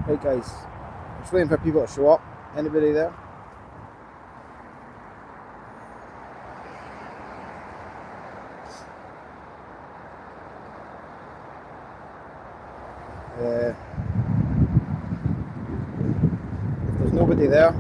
Right guys, just waiting for people to show up. Anybody there? If there's nobody there,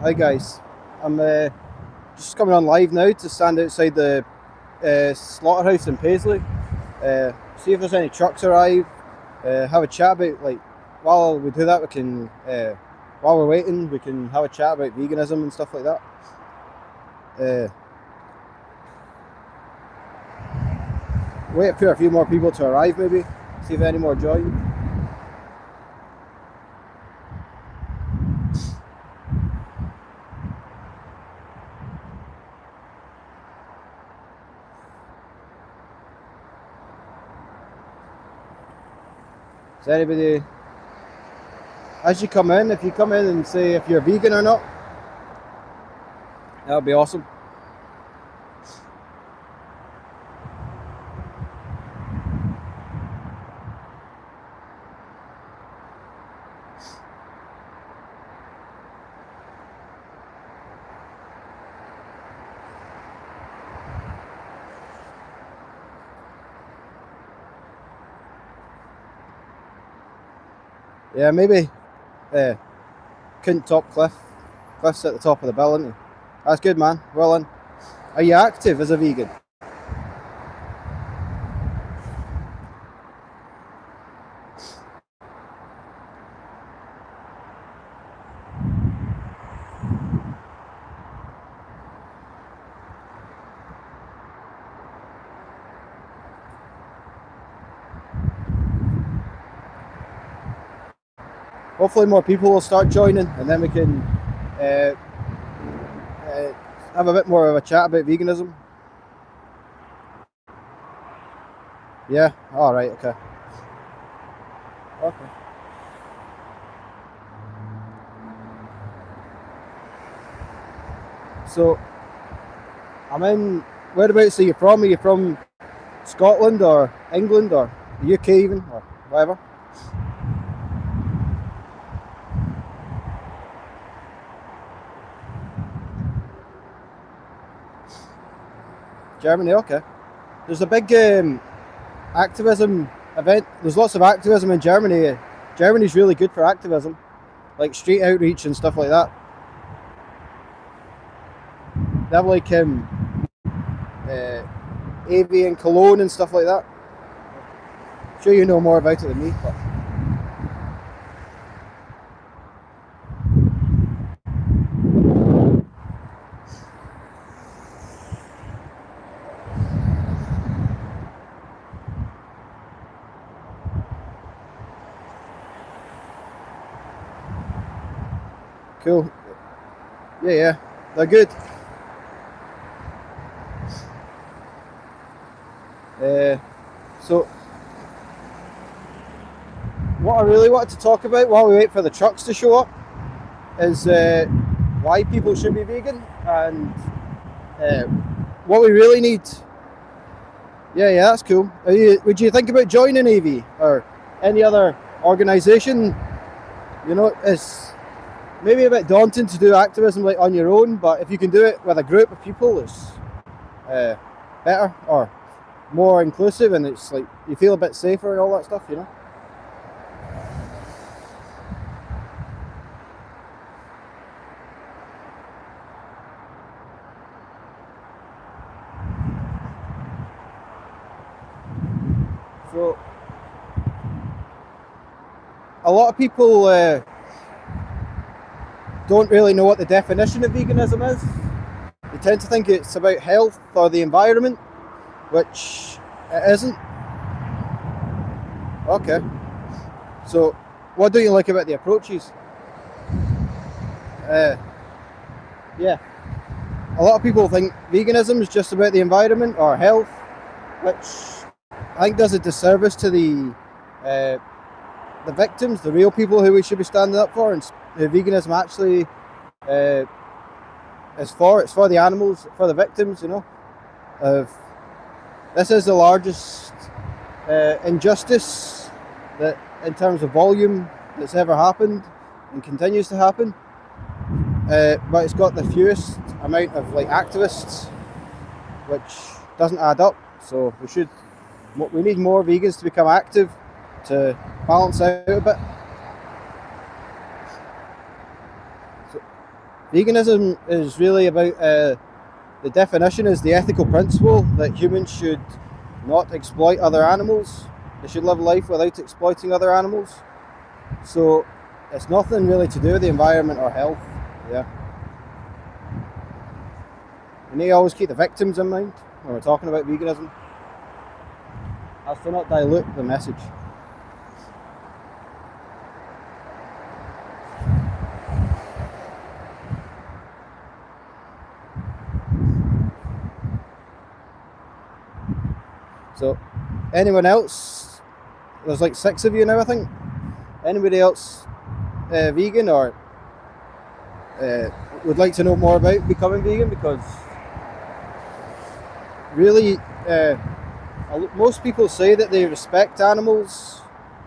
hi guys, I'm just coming on live now to stand outside the Slaughterhouse in Paisley. See if there's any trucks arrive. Have a chat about, like, while we do that, we can while we're waiting, we can have a chat about veganism and stuff like that. Wait for a few more people to arrive, maybe. See if any more join. Is anybody, as you come in, if you come in and say if you're vegan or not, that would be awesome. Yeah, maybe couldn't top Cliff. Cliff's at the top of the bill, isn't he? That's good, man. Well in. Are you active as a vegan? Hopefully more people will start joining, and then we can have a bit more of a chat about veganism. Yeah? Alright, okay. Okay. So, I'm in, whereabouts are you from? Are you from Scotland or England or the UK even, or whatever? Germany, okay. There's a big activism event. There's lots of activism in Germany. Germany's really good for activism, like street outreach and stuff like that. They have like avian cologne and stuff like that. I'm sure you know more about it than me. But cool. Yeah, they're good. So, what I really wanted to talk about while we wait for the trucks to show up is why people should be vegan and what we really need. Yeah, that's cool. Would you think about joining AV or any other organisation? You know, it's maybe a bit daunting to do activism like on your own, but if you can do it with a group of people, it's better or more inclusive, and it's like you feel a bit safer and all that stuff, you know. So a lot of people don't really know what the definition of veganism is. They tend to think it's about health or the environment, which it isn't. Okay. So, what do you like about the approaches? Yeah. A lot of people think veganism is just about the environment or health, which I think does a disservice to the victims, the real people who we should be standing up for, and who veganism actually is for. It's for the animals, for the victims, you know. This is the largest injustice that, in terms of volume, that's ever happened and continues to happen. But it's got the fewest amount of activists, which doesn't add up. So we need more vegans to become active to balance out a bit. So, veganism is really about the definition is the ethical principle that humans should not exploit other animals. They should live life without exploiting other animals. So it's nothing really to do with the environment or health. Yeah. We need to always keep the victims in mind when we're talking about veganism, as to not dilute the message. So, anyone else? There's 6 of you now, I think. Anybody else vegan or would like to know more about becoming vegan? Because really, most people say that they respect animals.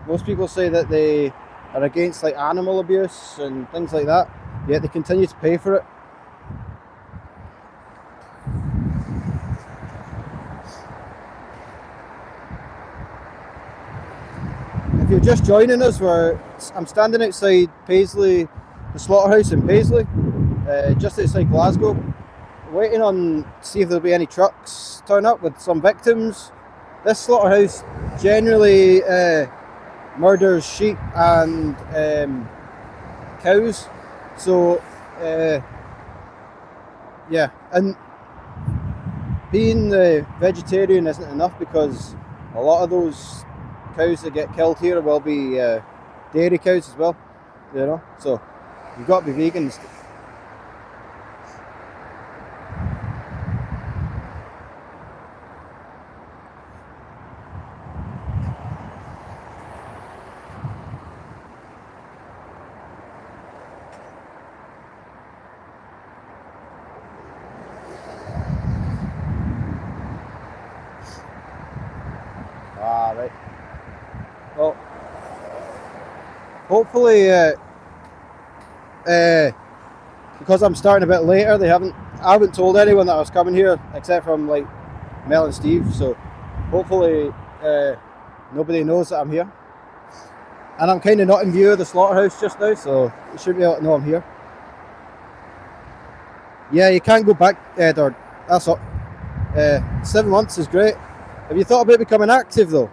Most people say that they are against animal abuse and things like that, yet they continue to pay for it. If you're just joining us, I'm standing outside Paisley, the Slaughterhouse in Paisley, just outside Glasgow, waiting on to see if there'll be any trucks turn up with some victims. This slaughterhouse generally murders sheep and cows. So yeah, and being vegetarian isn't enough, because a lot of those cows that get killed here will be dairy cows as well, you know. So you've got to be vegans. Right. Well, hopefully, because I'm starting a bit later, I haven't told anyone that I was coming here except from Mel and Steve. So hopefully, nobody knows that I'm here. And I'm kind of not in view of the slaughterhouse just now, so you should be able to know I'm here. Yeah, you can't go back, Edward. That's all. 7 months is great. Have you thought about becoming active though?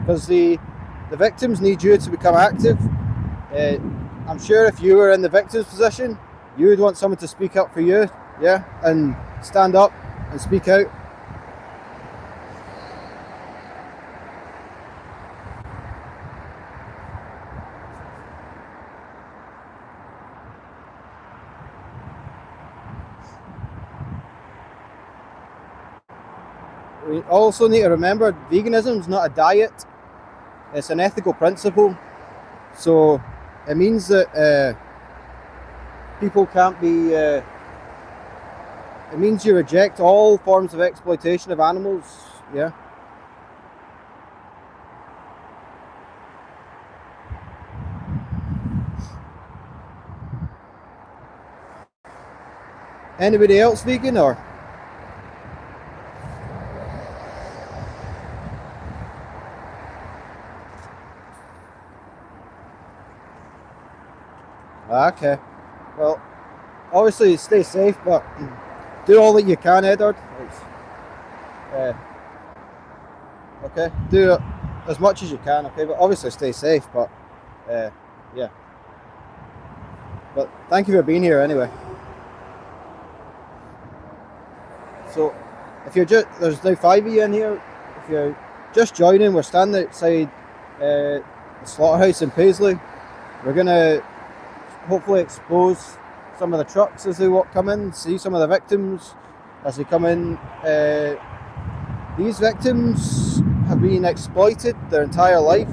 Because the victims need you to become active. I'm sure if you were in the victim's position, you would want someone to speak up for you, yeah, and stand up and speak out. We also need to remember veganism is not a diet, it's an ethical principle. So it means that people can't be, it means you reject all forms of exploitation of animals, yeah. Anybody else vegan or? Okay. Well, obviously stay safe, but do all that you can, Edward. Okay, do as much as you can, okay, but obviously stay safe, but yeah. But thank you for being here anyway. So if you're just, there's now 5 of you in here. If you're just joining, we're standing outside the Slaughterhouse in Paisley. We're gonna hopefully expose some of the trucks as they come in, see some of the victims as they come in. These victims have been exploited their entire life.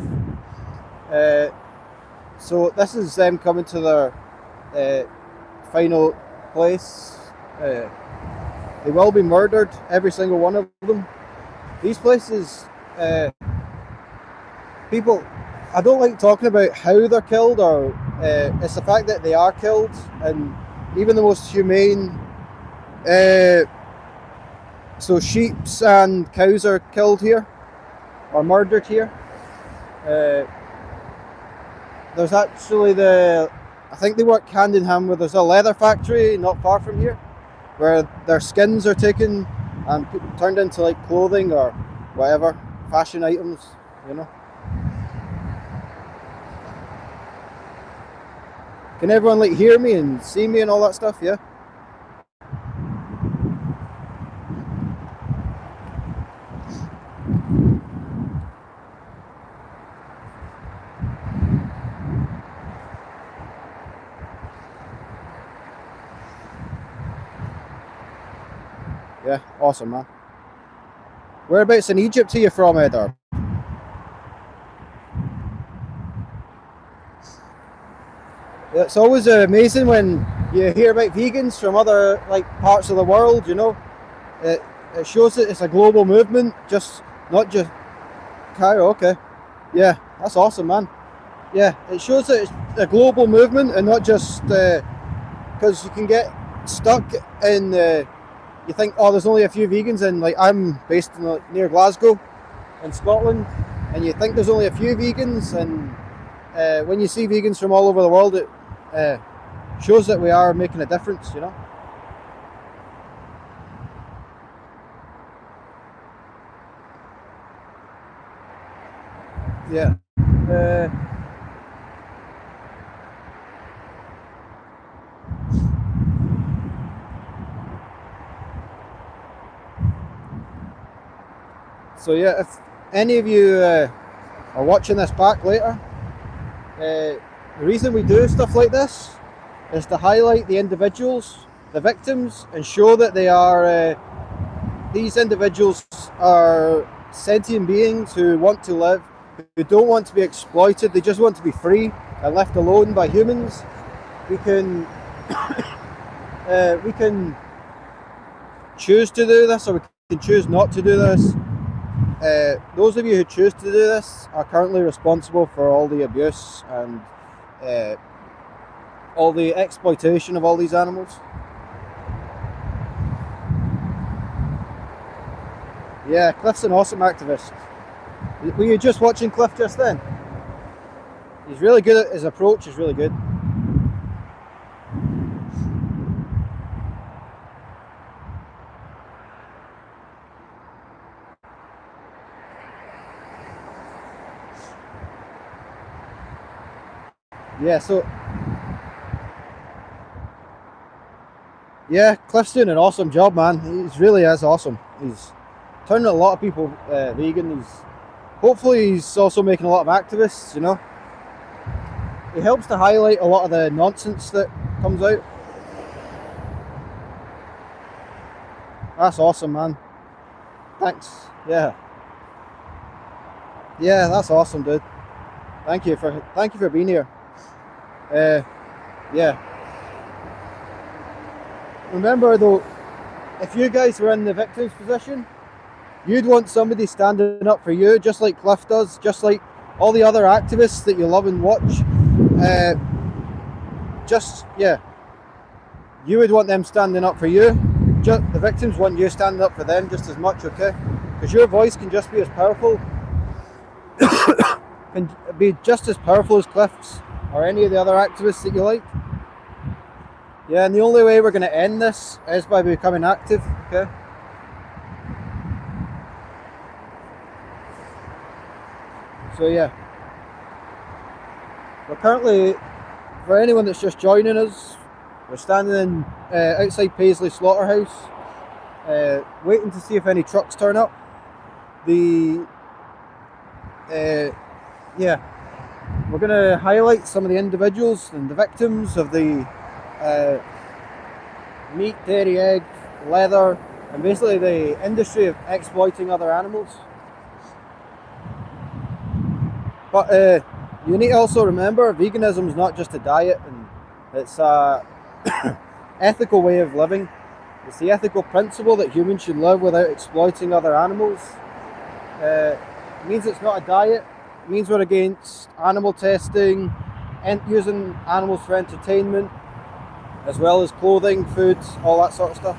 So this is them coming to their final place. They will be murdered, every single one of them. These places, people, I don't like talking about how they're killed, or it's the fact that they are killed, and even the most humane, so sheeps and cows are killed here, or murdered here. There's actually I think they work hand in hand with, there's a leather factory not far from here, where their skins are taken and turned into like clothing or whatever, fashion items, you know. Can everyone like hear me and see me and all that stuff? Yeah. Yeah, awesome, man. Whereabouts in Egypt are you from, Edar? It's always amazing when you hear about vegans from other like parts of the world. You know, it shows that it's a global movement, just not just Cairo. Okay, yeah, that's awesome, man. Yeah, it shows that it's a global movement and not just because you can get stuck in. You think, oh, there's only a few vegans, and like I'm based in, near Glasgow, in Scotland, and you think there's only a few vegans, and when you see vegans from all over the world, it shows that we are making a difference, you know. Yeah. So yeah, if any of you are watching this back later, the reason we do stuff like this is to highlight the individuals, the victims, and show that they are, these individuals are sentient beings who want to live, who don't want to be exploited, they just want to be free and left alone by humans. We can we can choose to do this, or we can choose not to do this. Those of you who choose to do this are currently responsible for all the abuse and all the exploitation of all these animals. Yeah, Cliff's an awesome activist. Were you just watching Cliff just then? He's really good at his approach, is really good. Yeah, so yeah, Cliff's doing an awesome job, man. He really is awesome. He's turning a lot of people vegan. Hopefully he's also making a lot of activists, you know. It helps to highlight a lot of the nonsense that comes out. That's awesome, man. Thanks. Yeah. Yeah, that's awesome, dude. Thank you for being here. Yeah. Remember though, if you guys were in the victim's position, you'd want somebody standing up for you, just like Cliff does, just like all the other activists that you love and watch. You would want them standing up for you. The victims want you standing up for them just as much, okay? Because your voice can just be as powerful, can be just as powerful as Cliff's or any of the other activists that you like. Yeah, and the only way we're going to end this is by becoming active, okay? So yeah, we're currently, for anyone that's just joining us, we're standing in, outside Paisley Slaughterhouse. waiting to see if any trucks turn up. Yeah, we're going to highlight some of the individuals and the victims of the meat, dairy, egg, leather, and basically the industry of exploiting other animals. But you need to also remember, veganism is not just a diet, and it's a ethical way of living. It's the ethical principle that humans should live without exploiting other animals. It means it's not a diet. It means we're against animal testing and using animals for entertainment, as well as clothing, food, all that sort of stuff.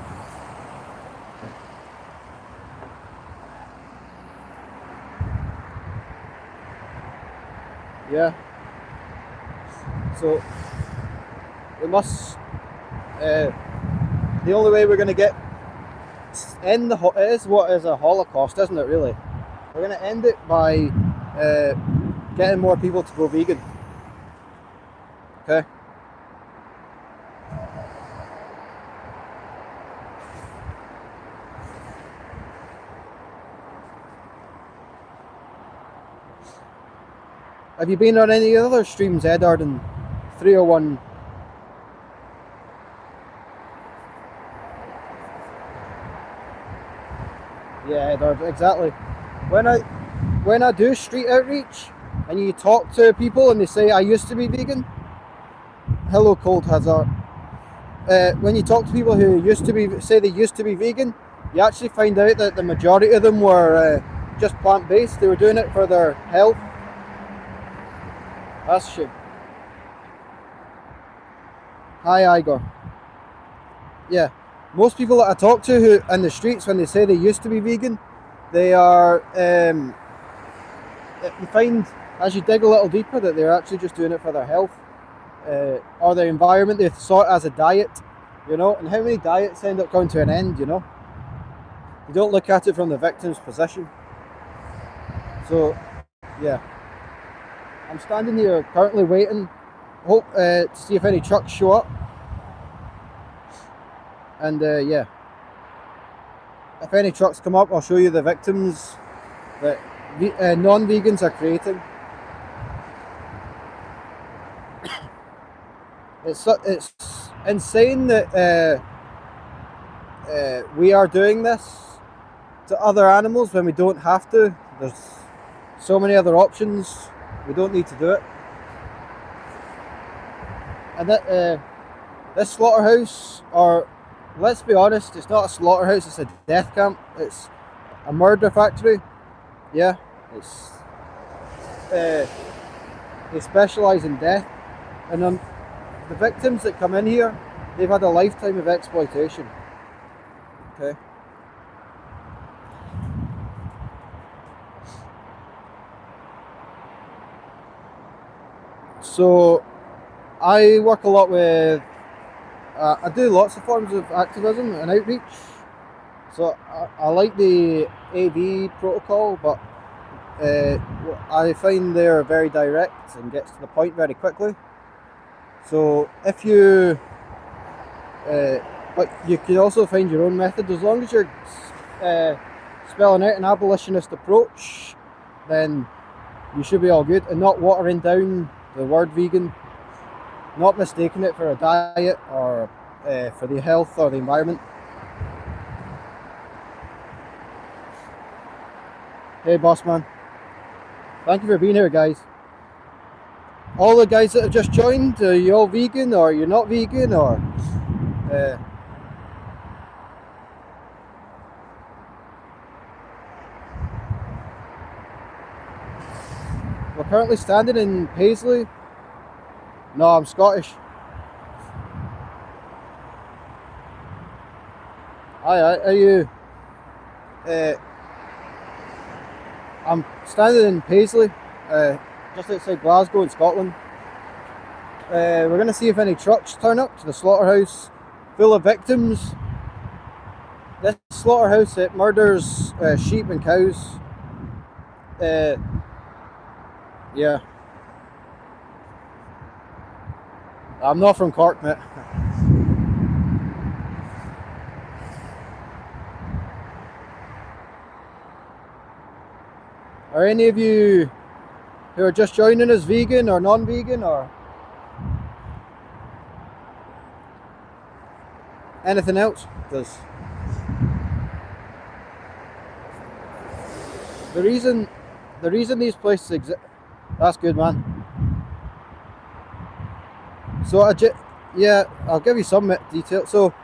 Yeah. So we must. The only way we're going to get end the it is what is a holocaust, isn't it? Really, we're going to end it by getting more people to go vegan. Okay. Have you been on any other streams, Edward, in 301? Yeah, Edward, exactly. When I do street outreach and you talk to people and they say, I used to be vegan. Hello, Cold Hazard. When you talk to people who say they used to be vegan, you actually find out that the majority of them were just plant-based. They were doing it for their health. That's a shame. Hi, Igor. Yeah, most people that I talk to who in the streets, when they say they used to be vegan, they are. You find as you dig a little deeper that they're actually just doing it for their health or the environment. They saw it as a diet, you know. And how many diets end up coming to an end, you know? You don't look at it from the victim's position. So, yeah. I'm standing here currently waiting, hope to see if any trucks show up. And yeah, if any trucks come up, I'll show you the victims that non-vegans are creating. It's insane that we are doing this to other animals when we don't have to. There's so many other options. We don't need to do it. And that this slaughterhouse, or let's be honest, it's not a slaughterhouse, it's a death camp. It's a murder factory. Yeah, it's they specialise in death, and the victims that come in here, they've had a lifetime of exploitation. Okay. So I work a lot with, I do lots of forms of activism and outreach. So I like the AV protocol, but I find they're very direct and gets to the point very quickly. So if you, but you can also find your own method as long as you're spelling out an abolitionist approach, then you should be all good, and not watering down the word vegan, not mistaking it for a diet or for the health or the environment. Hey boss man, thank you for being here, guys. All the guys that have just joined, are you all vegan or you're not vegan, or we're currently standing in Paisley. No, I'm Scottish. Aye, are you? I'm standing in Paisley, just outside Glasgow in Scotland. We're going to see if any trucks turn up to the slaughterhouse full of victims. This slaughterhouse, it murders sheep and cows. Yeah. I'm not from Cork, mate. Are any of you who are just joining us vegan or non-vegan or anything else? Because the reason these places exist. That's good, man. So yeah, I'll give you some detail. So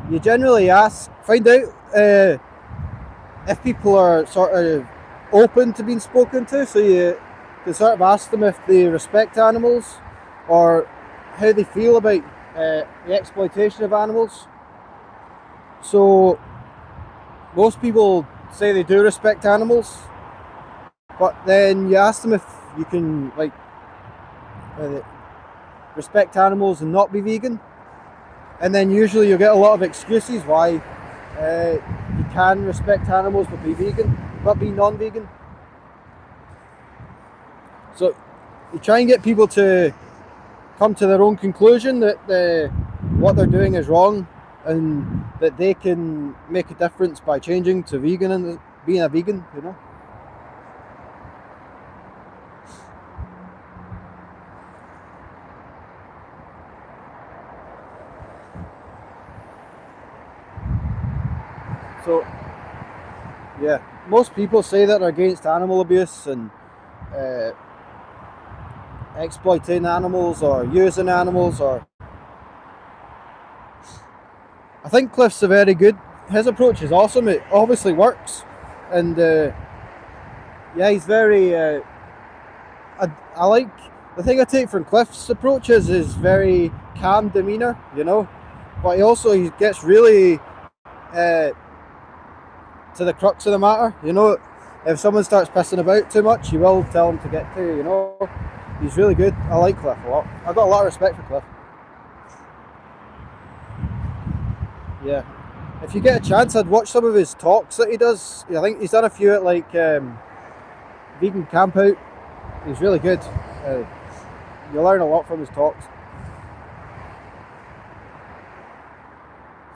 you generally find out if people are sort of open to being spoken to. So you can sort of ask them if they respect animals or how they feel about the exploitation of animals. So most people say they do respect animals, but then you ask them if you can like respect animals and not be vegan, and then usually you get a lot of excuses why you can respect animals but be non-vegan. So you try and get people to come to their own conclusion that what they're doing is wrong and that they can make a difference by changing to vegan and being a vegan, you know. So, yeah, most people say that they're against animal abuse and exploiting animals or using animals. Or I think Cliff's a very good. His approach is awesome. It obviously works, and yeah, he's very. I like the thing I take from Cliff's approach is his very calm demeanor, you know, but he gets really. To the crux of the matter, you know. If someone starts pissing about too much, you will tell him to get to, you know. He's really good. I like Cliff a lot. I've got a lot of respect for Cliff. Yeah. If you get a chance, I'd watch some of his talks that he does. I think he's done a few at like Vegan Camp Out. He's really good. You learn a lot from his talks.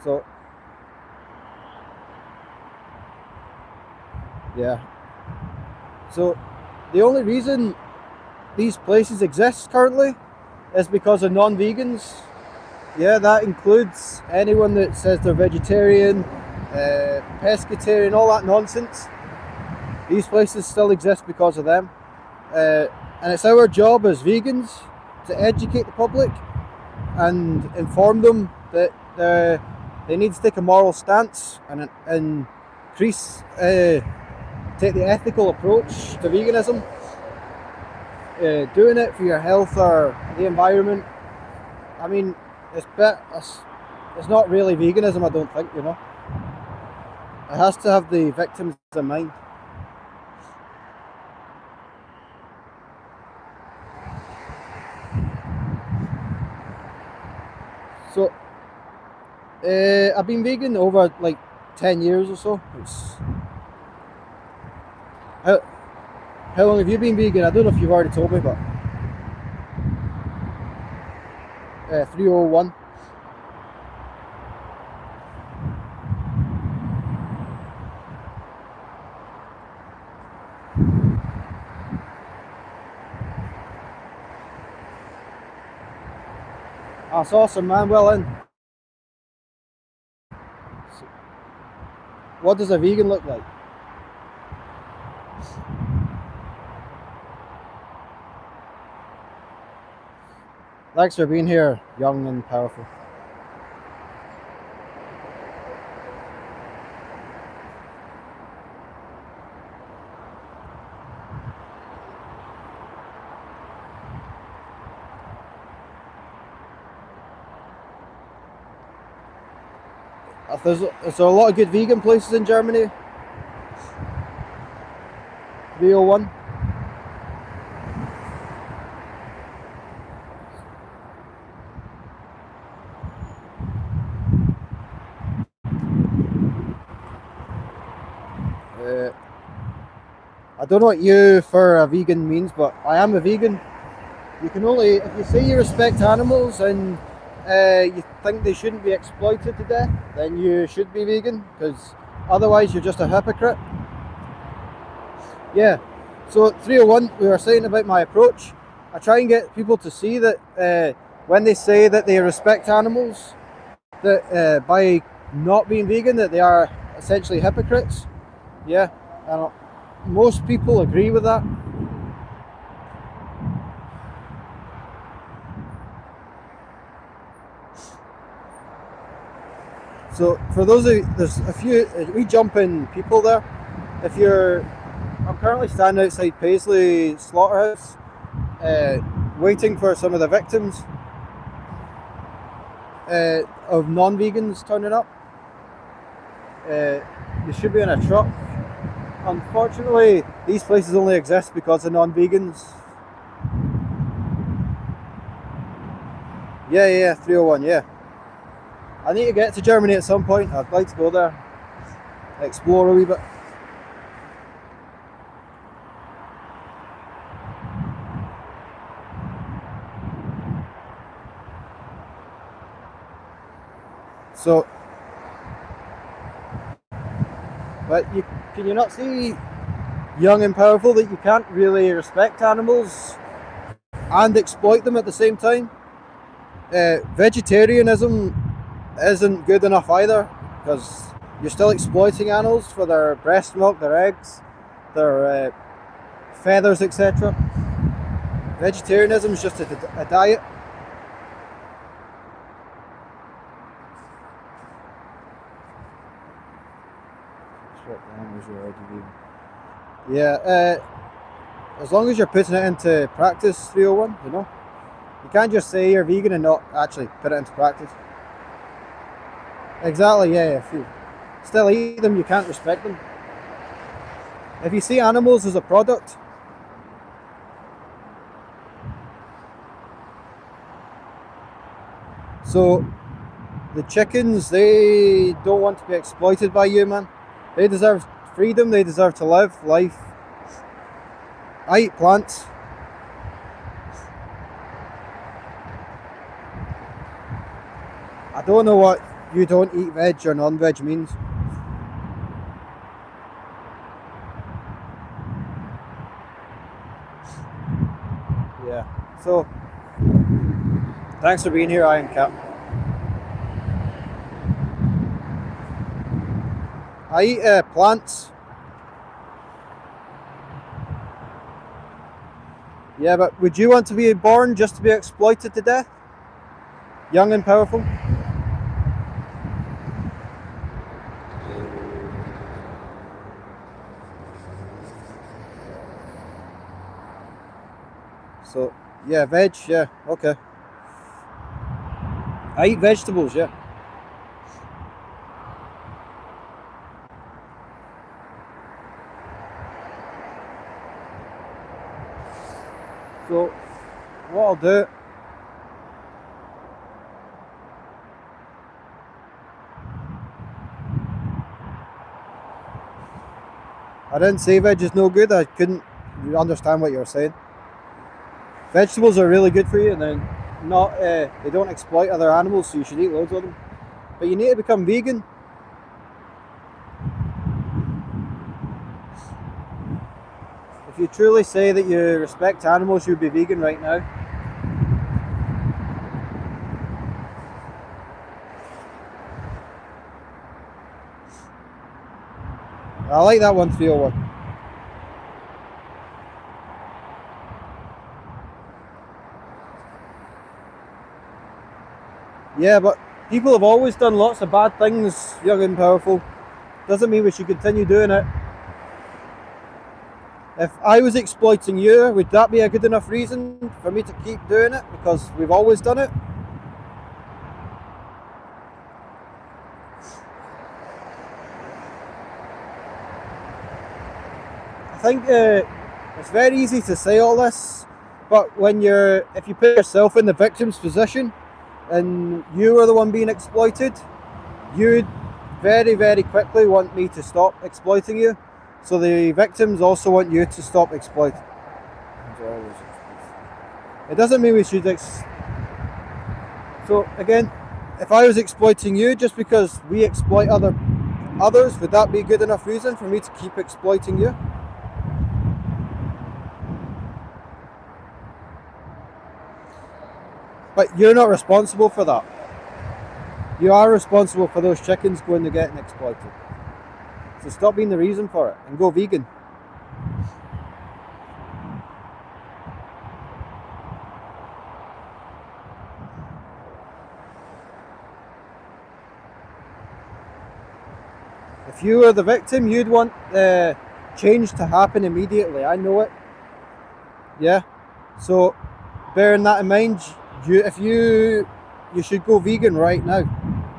So yeah. So the only reason these places exist currently is because of non-vegans. Yeah, that includes anyone that says they're vegetarian, pescatarian, all that nonsense. These places still exist because of them. And it's our job as vegans to educate the public and inform them that they need to take a moral stance and take the ethical approach to veganism. Doing it for your health or the environment, I mean, it's not really veganism, I don't think, you know. It has to have the victims in mind. So I've been vegan over like 10 years or so. How long have you been vegan? I don't know if you've already told me, but 301. That's awesome, man. Well in. What does a vegan look like? Thanks for being here, young and powerful. Is there a lot of good vegan places in Germany? 301. I don't know what "you" for a vegan means, but I am a vegan. You can only, if you say you respect animals and you think they shouldn't be exploited to death, then you should be vegan, because otherwise you're just a hypocrite. Yeah, So 301, we were saying about my approach. I try and get people to see that when they say that they respect animals, that by not being vegan, that they are essentially hypocrites. Yeah, and most people agree with that. So for those of you, there's a few, we jump in people there. If you're, I'm currently standing outside Paisley Slaughterhouse, waiting for some of the victims of non-vegans turning up. You should be in a truck. Unfortunately, these places only exist because of non-vegans. Yeah, 301, yeah. I need to get to Germany at some point. I'd like to go there, explore a wee bit. So, but can you not see, young and powerful, that you can't really respect animals and exploit them at the same time? Vegetarianism isn't good enough either, because you're still exploiting animals for their breast milk, their eggs, their feathers, etc. Vegetarianism is just a diet. Yeah, as long as you're putting it into practice, 301, you know. You can't just say you're vegan and not actually put it into practice. Exactly, yeah. If you still eat them, you can't respect them. If you see animals as a product, so the chickens, they don't want to be exploited by you, man. They deserve freedom, they deserve to live life. I eat plants. I don't know what you don't eat veg or non-veg means. Yeah, so thanks for being here, Iron Cap. I eat plants. Yeah, but would you want to be born just to be exploited to death? Young and powerful? So, yeah, veg, yeah, okay. I eat vegetables, yeah. So, what I'll do, I didn't say veg is no good, I couldn't understand what you were saying. Vegetables are really good for you, and then not they don't exploit other animals, so you should eat loads of them. But you need to become vegan. If you truly say that you respect animals, you'd be vegan right now. I like that 1301. Yeah, but people have always done lots of bad things, young and powerful. Doesn't mean we should continue doing it. If I was exploiting you, would that be a good enough reason for me to keep doing it? Because we've always done it? I think it's very easy to say all this, but if you put yourself in the victim's position and you are the one being exploited, you'd very, very quickly want me to stop exploiting you. So the victims also want you to stop exploiting. It doesn't mean we should so again, if I was exploiting you just because we exploit others, would that be a good enough reason for me to keep exploiting you? But you're not responsible for that. You are responsible for those chickens going to getting exploited. So stop being the reason for it and go vegan. If you were the victim, you'd want change to happen immediately. I know it. Yeah. So bearing that in mind, you should go vegan right now.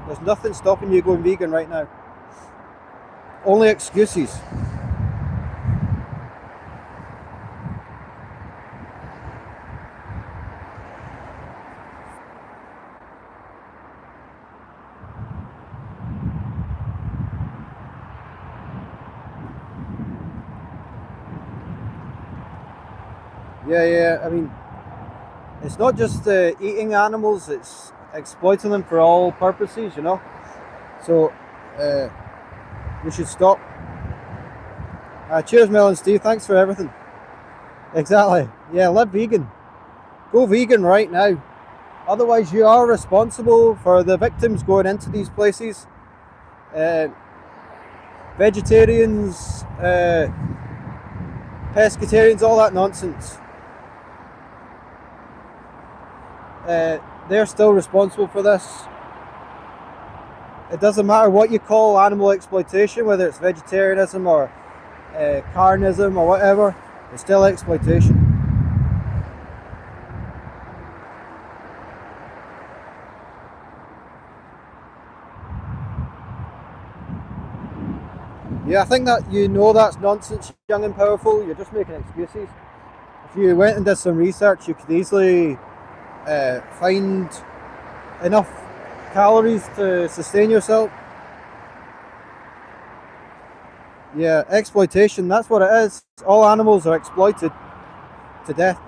There's nothing stopping you going vegan right now. Only excuses. Yeah, I mean, it's not just eating animals, it's exploiting them for all purposes, you know? So, we should stop. Cheers, Mel and Steve, thanks for everything. Exactly, yeah, live vegan. Go vegan right now. Otherwise, you are responsible for the victims going into these places. Vegetarians, pescatarians, all that nonsense. They're still responsible for this. It doesn't matter what you call animal exploitation, whether it's vegetarianism or carnism or whatever, it's still exploitation. Yeah, I think that you know that's nonsense, young and powerful. You're just making excuses. If you went and did some research, you could easily find enough calories to sustain yourself. Yeah, exploitation, that's what it is. All animals are exploited to death.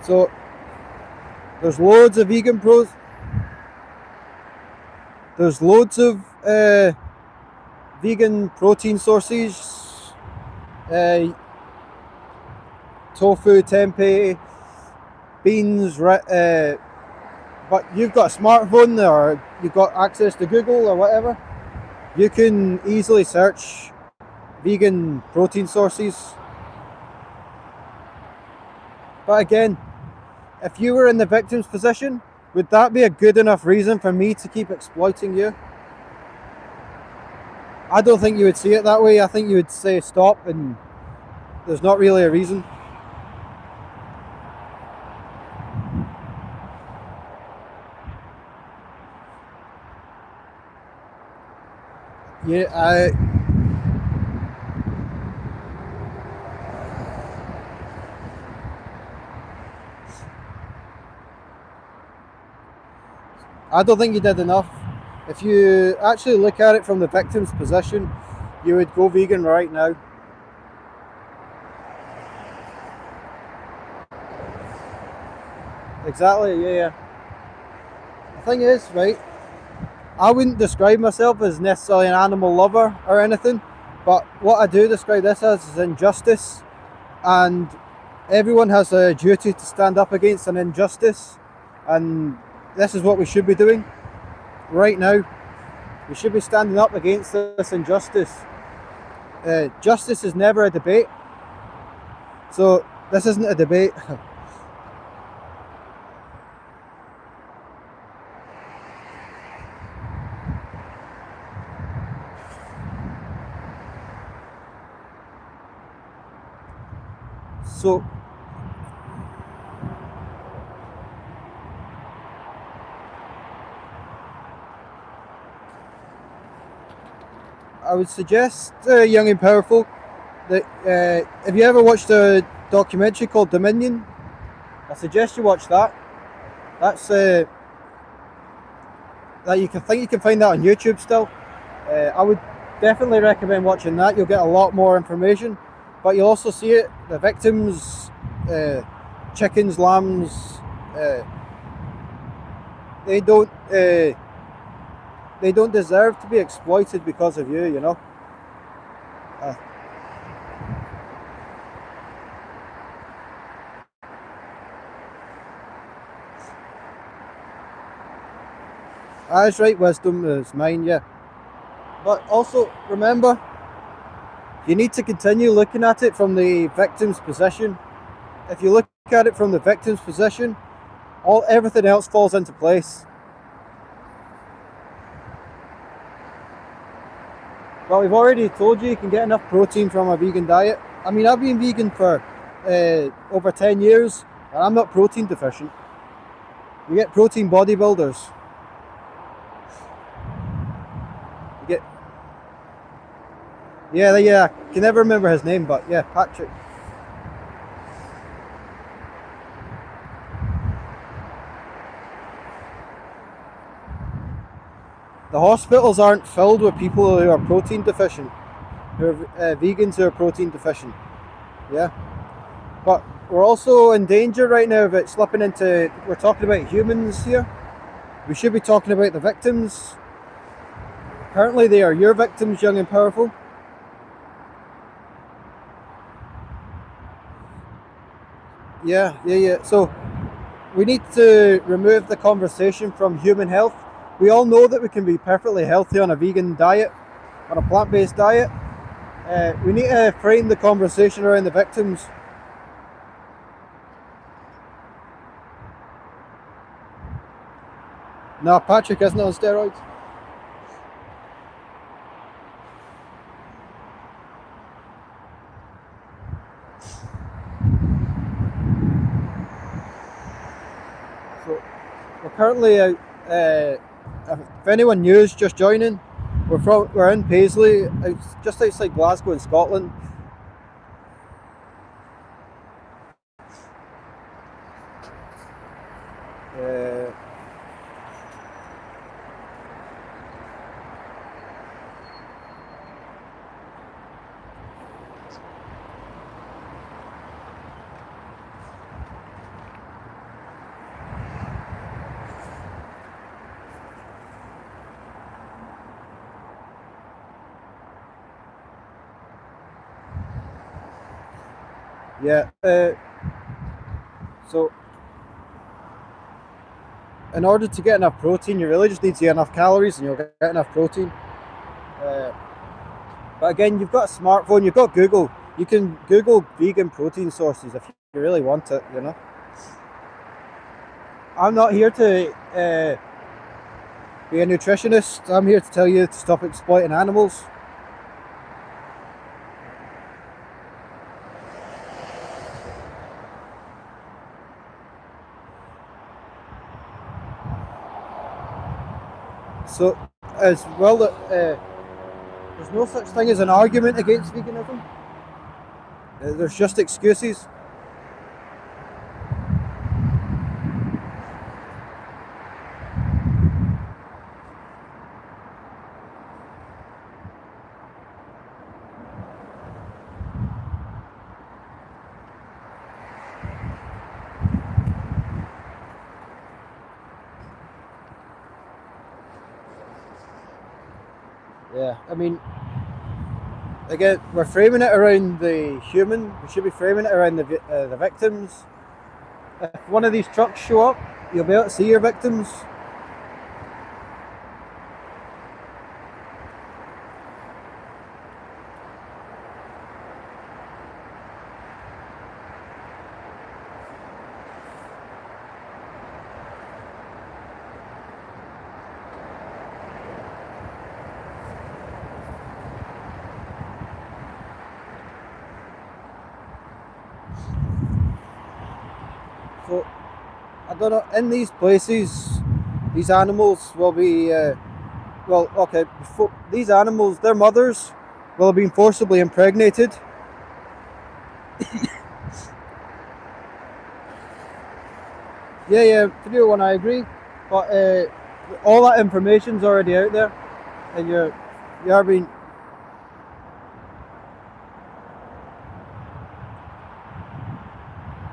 So there's loads of vegan pros. There's loads of vegan protein sources. Tofu, tempeh, beans, but you've got a smartphone or you've got access to Google or whatever, you can easily search vegan protein sources. But again, if you were in the victim's position, would that be a good enough reason for me to keep exploiting you? I don't think you would see it that way. I think you would say stop and there's not really a reason. Yeah, I don't think you did enough. If you actually look at it from the victim's position, you would go vegan right now. Exactly, yeah. The thing is, right, I wouldn't describe myself as necessarily an animal lover or anything, but what I do describe this as is injustice, and everyone has a duty to stand up against an injustice, and this is what we should be doing right now. We should be standing up against this injustice. Justice is never a debate, so this isn't a debate. So I would suggest, young and powerful, that have you ever watched a documentary called Dominion? I suggest you watch that. That's that you can find that on YouTube still. I would definitely recommend watching that. You'll get a lot more information, but you'll also see it. The victims, chickens, lambs, they don't they don't deserve to be exploited because of you, you know. That's right, wisdom is mine, yeah. But also remember, you need to continue looking at it from the victim's position. If you look at it from the victim's position, everything else falls into place. Well, we've already told you can get enough protein from a vegan diet. I mean, I've been vegan for over 10 years, and I'm not protein deficient. You get protein bodybuilders. You get... Yeah, I can never remember his name, but yeah, Patrick. The hospitals aren't filled with people who are protein deficient, who are vegans who are protein deficient. Yeah, but we're also in danger right now of it slipping into, we're talking about humans here. We should be talking about the victims. Apparently they are your victims, young and powerful. Yeah. So we need to remove the conversation from human health. We all know that we can be perfectly healthy on a vegan diet, on a plant-based diet. We need to frame the conversation around the victims. No, Patrick isn't on steroids. So we're currently out. If anyone new is just joining, we're in Paisley, just outside Glasgow in Scotland. So in order to get enough protein, you really just need to get enough calories and you'll get enough protein. But again, you've got a smartphone, you've got Google. You can Google vegan protein sources if you really want it, you know. I'm not here to be a nutritionist. I'm here to tell you to stop exploiting animals. So, as well, there's no such thing as an argument against veganism. There's just excuses. Yeah, I mean, again, we're framing it around the human. We should be framing it around the victims. If one of these trucks show up, you'll be able to see your victims. So, I don't know, in these places, these animals will be, these animals, their mothers will have been forcibly impregnated. Yeah, to do one, I agree, but all that information's already out there, and you are being...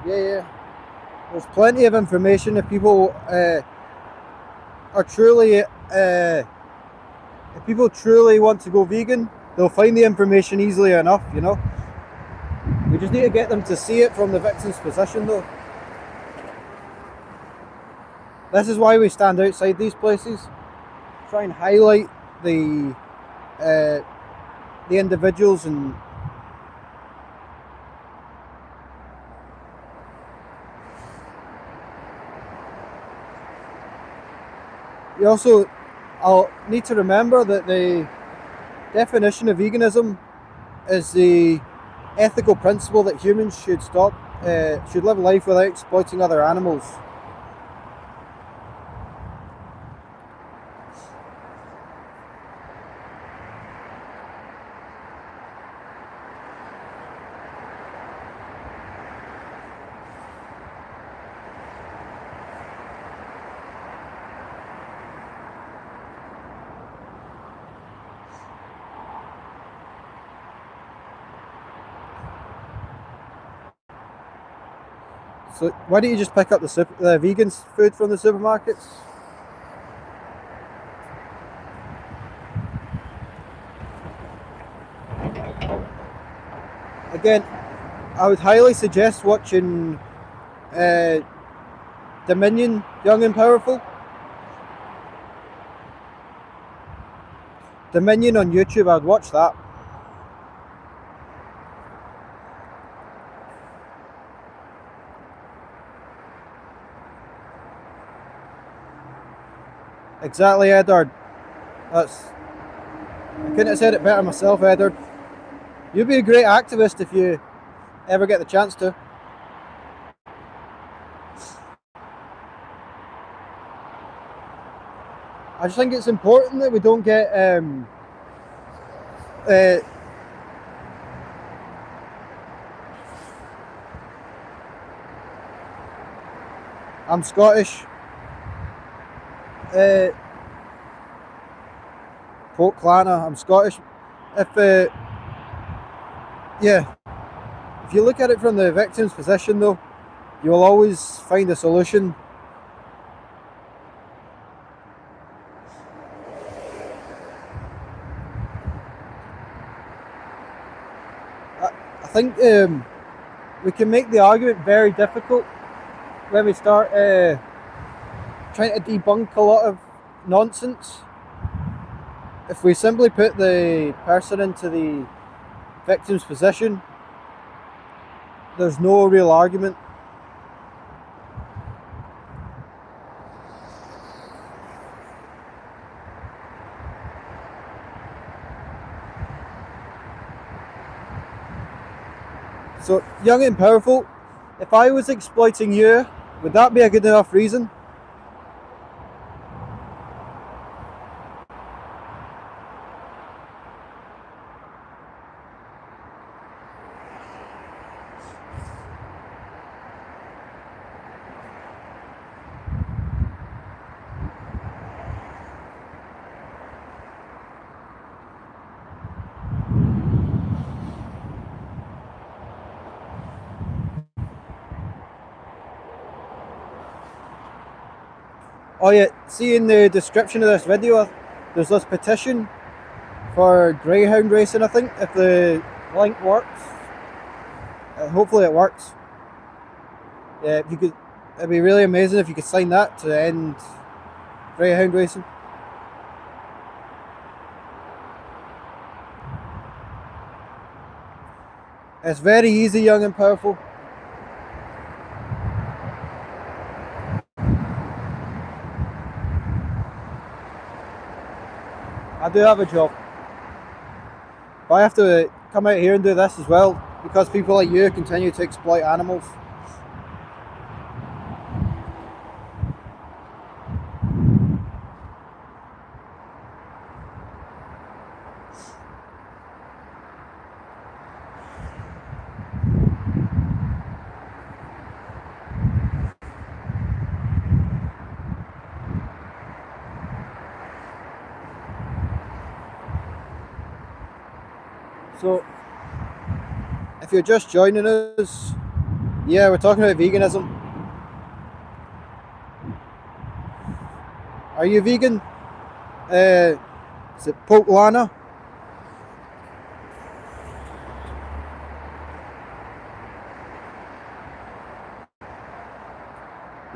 Yeah. There's plenty of information if people are truly if people truly want to go vegan, they'll find the information easily enough, you know. We just need to get them to see it from the victim's position, though. This is why we stand outside these places, try and highlight the individuals and you also I'll need to remember that the definition of veganism is the ethical principle that humans should live life without exploiting other animals. So why don't you just pick up the vegan food from the supermarkets? Again, I would highly suggest watching Dominion, Young and Powerful. Dominion on YouTube, I'd watch that. Exactly, Edward. I couldn't have said it better myself, Edward. You'd be a great activist if you ever get the chance to. I just think it's important that we don't get I'm Scottish. Port Clana, I'm Scottish. If you look at it from the victim's position, though, you will always find a solution. I think we can make the argument very difficult when we start trying to debunk a lot of nonsense. If we simply put the person into the victim's position, there's no real argument. So, Young and Powerful, if I was exploiting you, would that be a good enough reason? Oh yeah, see in the description of this video, there's this petition for Greyhound Racing, I think, if the link works. Hopefully it works. Yeah, if you could, it'd be really amazing if you could sign that to end Greyhound Racing. It's very easy, Young and Powerful. I do have a job, but I have to come out here and do this as well because people like you continue to exploit animals. So, if you're just joining us, yeah, we're talking about veganism. Are you vegan? Is it Poke Lana?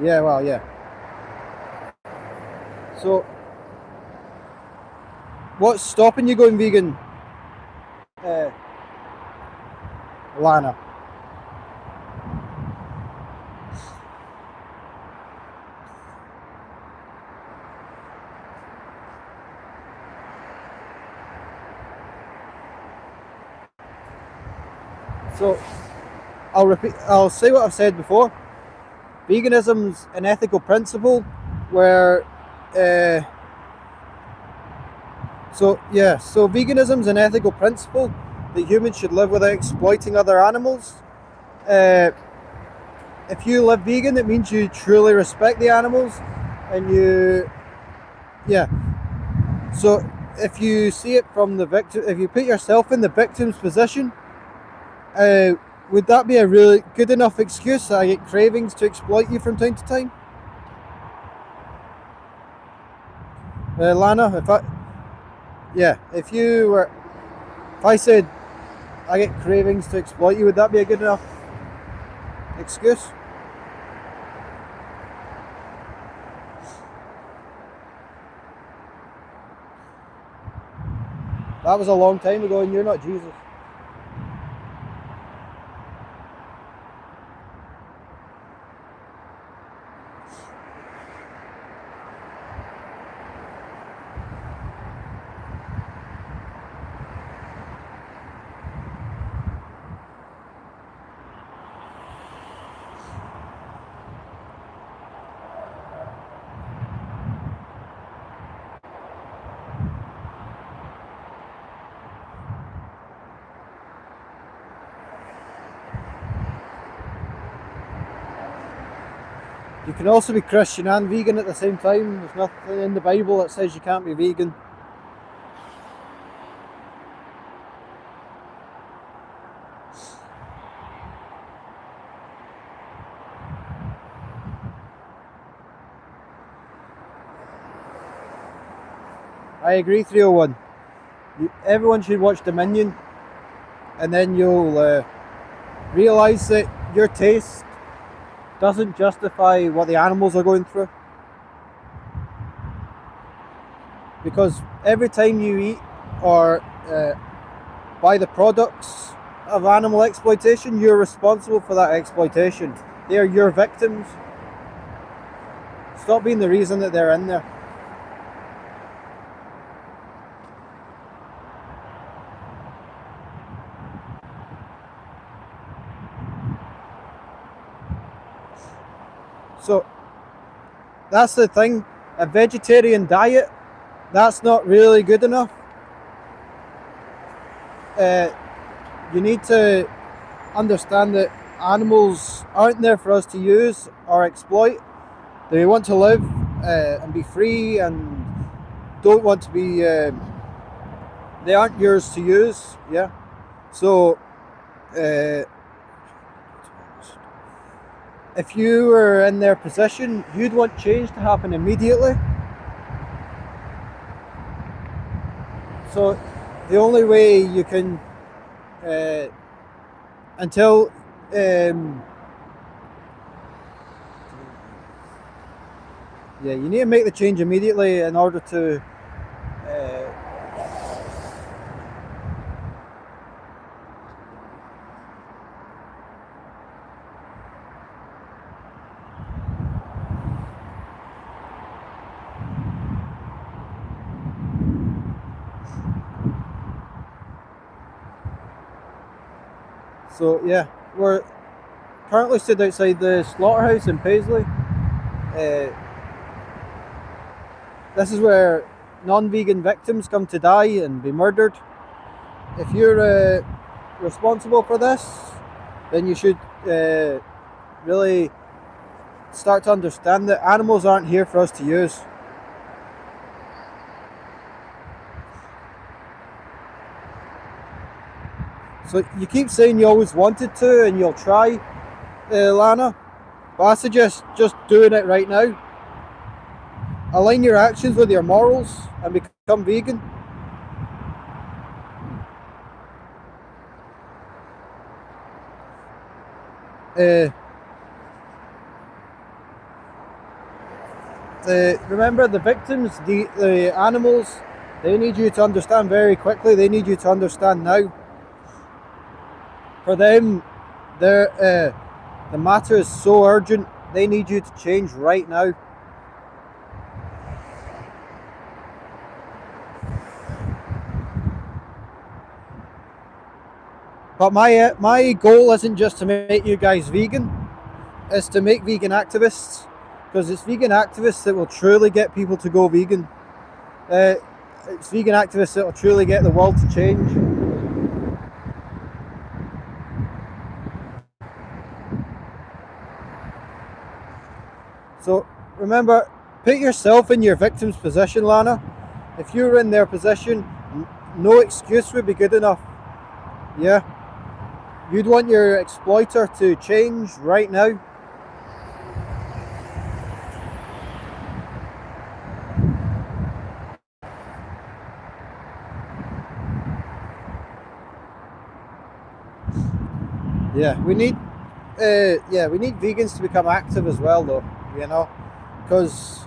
Yeah, well, yeah. So, what's stopping you going vegan, Lana? So, I'll say what I've said before. Veganism's an ethical principle where, so veganism's an ethical principle that humans should live without exploiting other animals. If you live vegan, it means you truly respect the animals, and so if you see it from the victim, if you put yourself in the victim's position, would that be a really good enough excuse that I get cravings to exploit you from time to time? Lana, if I said I get cravings to exploit you, would that be a good enough excuse? That was a long time ago, and you're not Jesus. You can also be Christian and vegan at the same time. There's nothing in the Bible that says you can't be vegan. I agree, 301. Everyone should watch Dominion, and then you'll realise that your taste doesn't justify what the animals are going through. Because every time you eat or buy the products of animal exploitation, you're responsible for that exploitation. They're your victims. Stop being the reason that they're in there. So that's the thing. A vegetarian diet, that's not really good enough. You need to understand that animals aren't there for us to use or exploit. They want to live and be free, and don't want to be. They aren't yours to use. Yeah. So. If you were in their position, you'd want change to happen immediately. So the only way you can, until you need to make the change immediately in order to So yeah, we're currently stood outside the Slaughterhouse in Paisley. This is where non-vegan victims come to die and be murdered. If you're responsible for this, then you should really start to understand that animals aren't here for us to use. So you keep saying you always wanted to and you'll try, Lana, but I suggest just doing it right now. Align your actions with your morals and become vegan. remember the victims, the animals, they need you to understand very quickly. They need you to understand now. For them, the matter is so urgent. They need you to change right now. But my goal isn't just to make you guys vegan. It's to make vegan activists, because it's vegan activists that will truly get people to go vegan. It's vegan activists that will truly get the world to change. So remember, put yourself in your victim's position, Lana. If you were in their position, no excuse would be good enough. Yeah. You'd want your exploiter to change right now. Yeah, we need vegans to become active as well, though. You know, because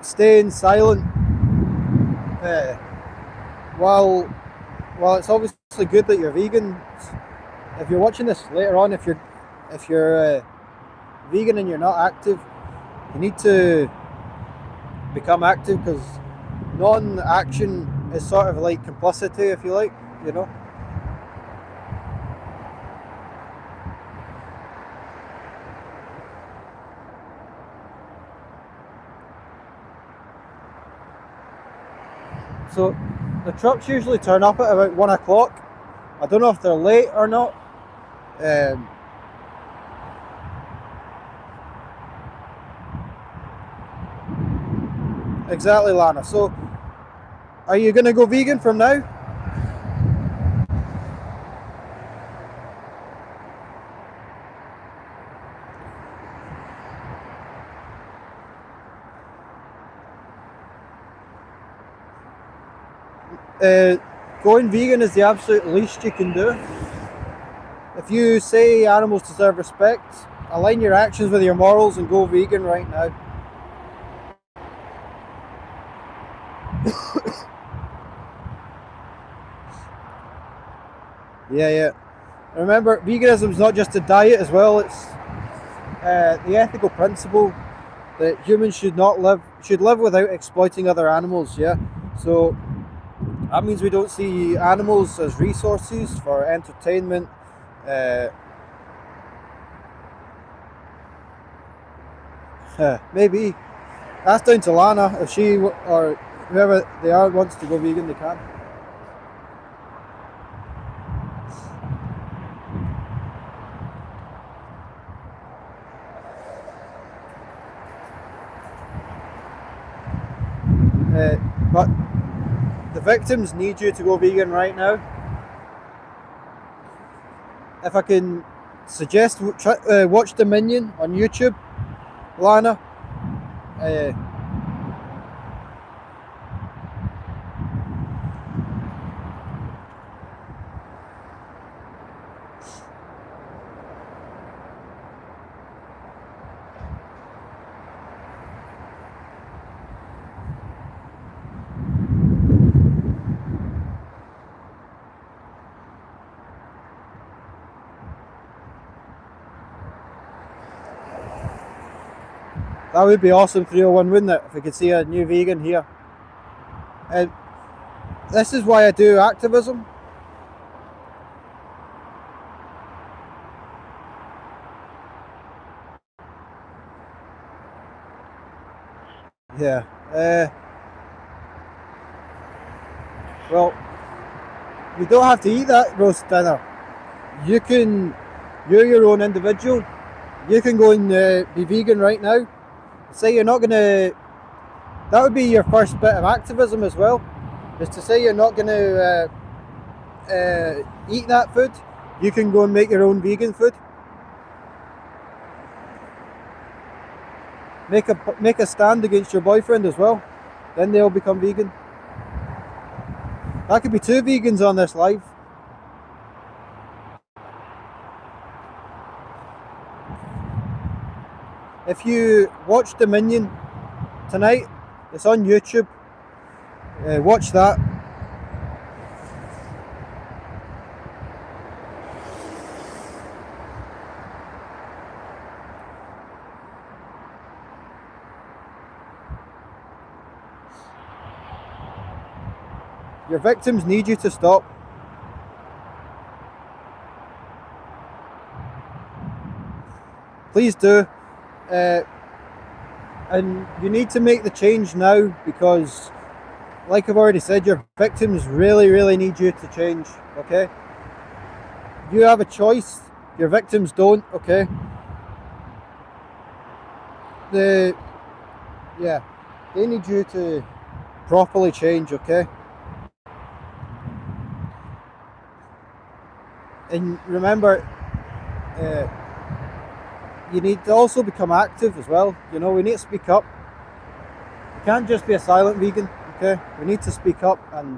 staying silent, while it's obviously good that you're vegan. If you're watching this later on, if you're vegan and you're not active, you need to become active, because non-action is sort of like complicity, if you like, you know. So the trucks usually turn up at about 1 o'clock. I don't know if they're late or not. Exactly, Lana. So are you going to go vegan from now? Going vegan is the absolute least you can do. If you say animals deserve respect, align your actions with your morals and go vegan right now. Yeah. Remember, veganism is not just a diet as well. It's the ethical principle that humans should live without exploiting other animals. Yeah, so that means we don't see animals as resources for entertainment. Maybe that's down to Lana. If she or whoever they are wants to go vegan, they can. But the victims need you to go vegan right now. If I can suggest, watch Dominion on YouTube, Lana. That would be awesome, 301, wouldn't it? If we could see a new vegan here. And this is why I do activism. Yeah. Well, you don't have to eat that roast dinner. You're your own individual. You can go and be vegan right now. Say you're not gonna. That would be your first bit of activism as well, is to say you're not gonna eat that food. You can go and make your own vegan food. Make a stand against your boyfriend as well. Then they'll become vegan. That could be 2 vegans on this live. if you watch Dominion tonight, it's on YouTube. Watch that. Your victims need you to stop. Please do. And you need to make the change now, because like I've already said, your victims really need you to change, okay? You have a choice, your victims don't, okay? They need you to properly change, okay? And remember, you need to also become active as well. You know, we need to speak up. You can't just be a silent vegan, okay? We need to speak up and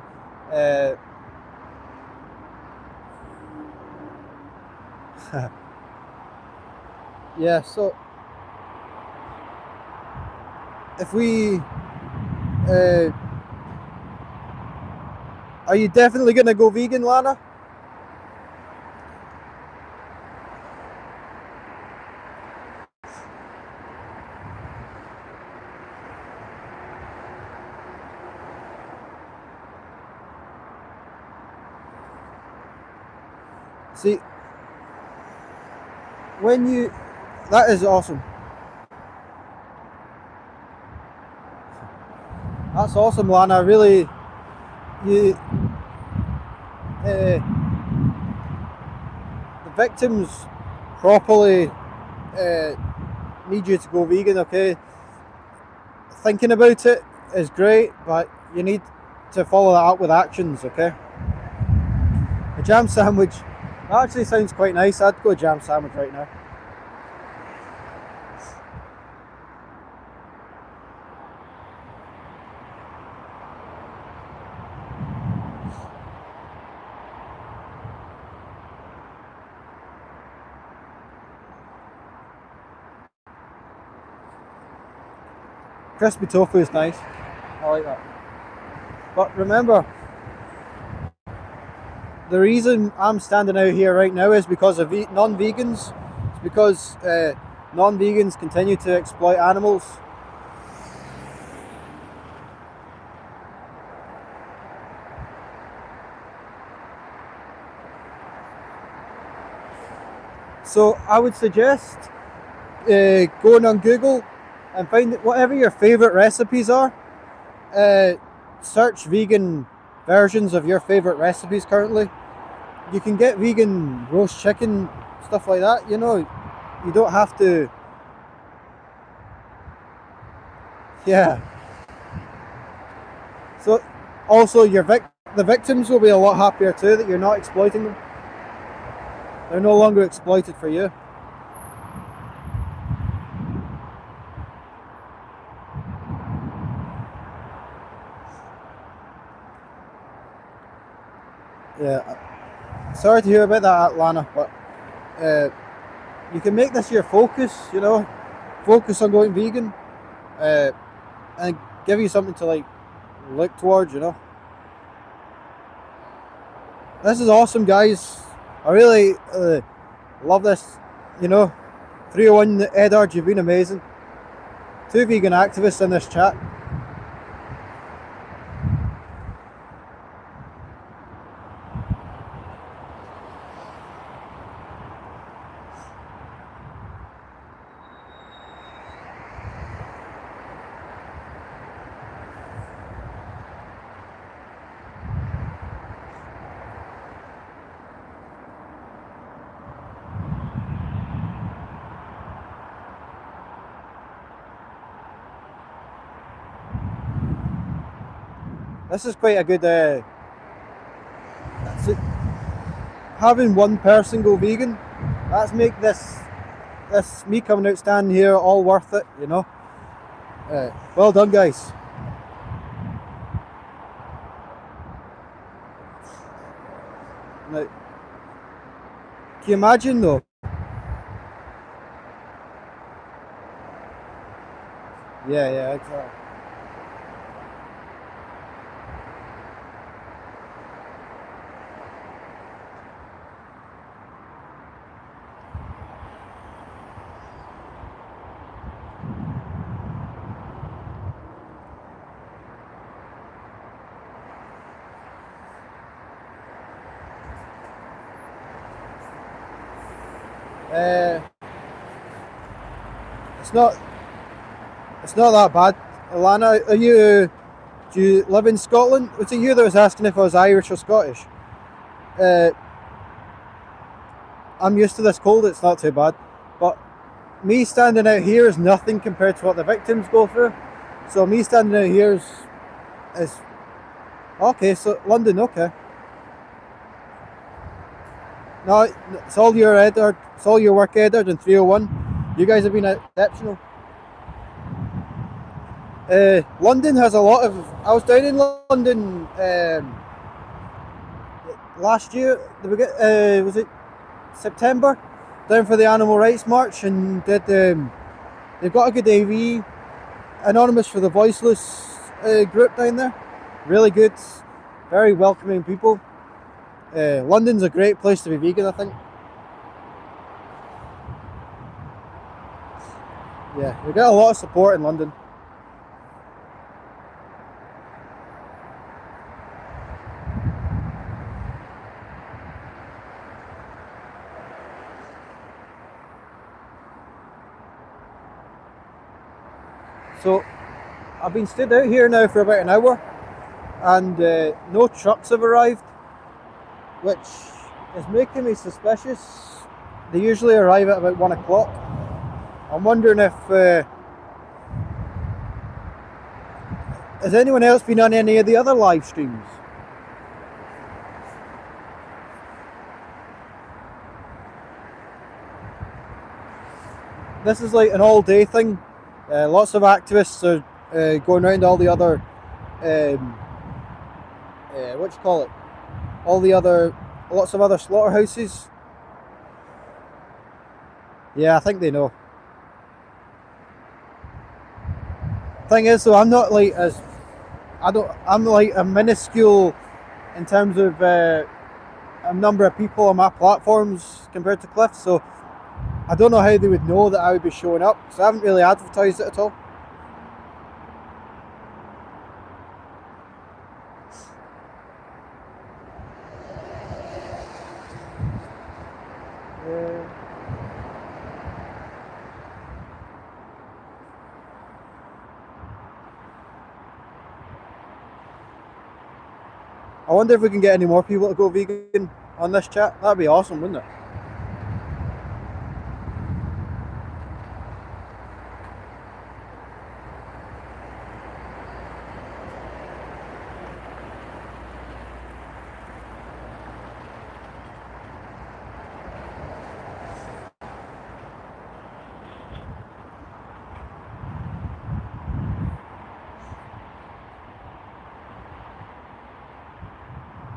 yeah, so if we are you definitely gonna go vegan, Lana? See, when you, that is awesome. That's awesome, Lana. Really, you, the victims properly need you to go vegan, okay? Thinking about it is great, but you need to follow that up with actions, okay? A jam sandwich, that actually sounds quite nice. I'd go jam sandwich right now. Crispy tofu is nice. I like that. But remember, the reason I'm standing out here right now is because of non-vegans. It's because non-vegans continue to exploit animals. So I would suggest going on Google and find whatever your favorite recipes are. Search vegan versions of your favorite recipes currently. You can get vegan roast chicken, stuff like that. You know, you don't have to. Yeah. So also the victims will be a lot happier too that you're not exploiting them. They're no longer exploited for you. Yeah, sorry to hear about that, Lana, but you can make this your focus, you know, focus on going vegan, and give you something to like look towards, you know. This is awesome, guys. I really love this, you know. 301 Edward, you've been amazing. 2 vegan activists in this chat. This is quite a good. Having one person go vegan, let's make this me coming out standing here all worth it, you know. Well done, guys. Now, can you imagine though? Yeah, exactly. Uh, it's not that bad. Alana, do you live in Scotland? Was it you that was asking if I was Irish or Scottish? Uh, I'm used to this cold. It's not too bad, but me standing out here is nothing compared to what the victims go through. So me standing out here is okay. So London, okay. No, it's all your Edward. It's all your work, Edward, and 301. You guys have been exceptional. London has a lot of. I was down in London last year. Was it September? Down for the Animal Rights March, and they've got a good AV, Anonymous for the Voiceless group down there. Really good, very welcoming people. London's a great place to be vegan, I think. Yeah, we get a lot of support in London. So I've been stood out here now for about an hour, and no trucks have arrived, which is making me suspicious. They usually arrive at about 1 o'clock. I'm wondering if has anyone else been on any of the other live streams? This is like an all-day thing. Lots of activists are going around all the other, what do you call it? Lots of other slaughterhouses. Yeah, I think they know. Thing is, though, I'm not like as I'm like a minuscule in terms of a number of people on my platforms compared to Cliff. So I don't know how they would know that I would be showing up. So I haven't really advertised it at all. I wonder if we can get any more people to go vegan on this chat. That'd be awesome, wouldn't it?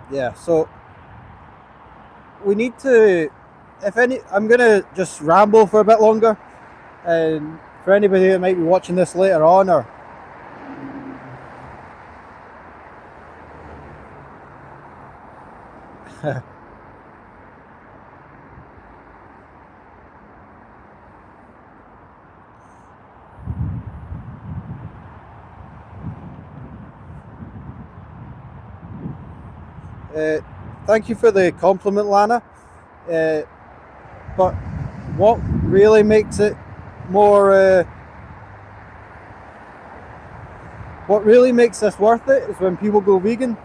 Yeah, so we need to, I'm gonna just ramble for a bit longer, and for anybody that might be watching this later on, or thank you for the compliment, Lana. But what really makes it more, what really makes this worth it is when people go vegan,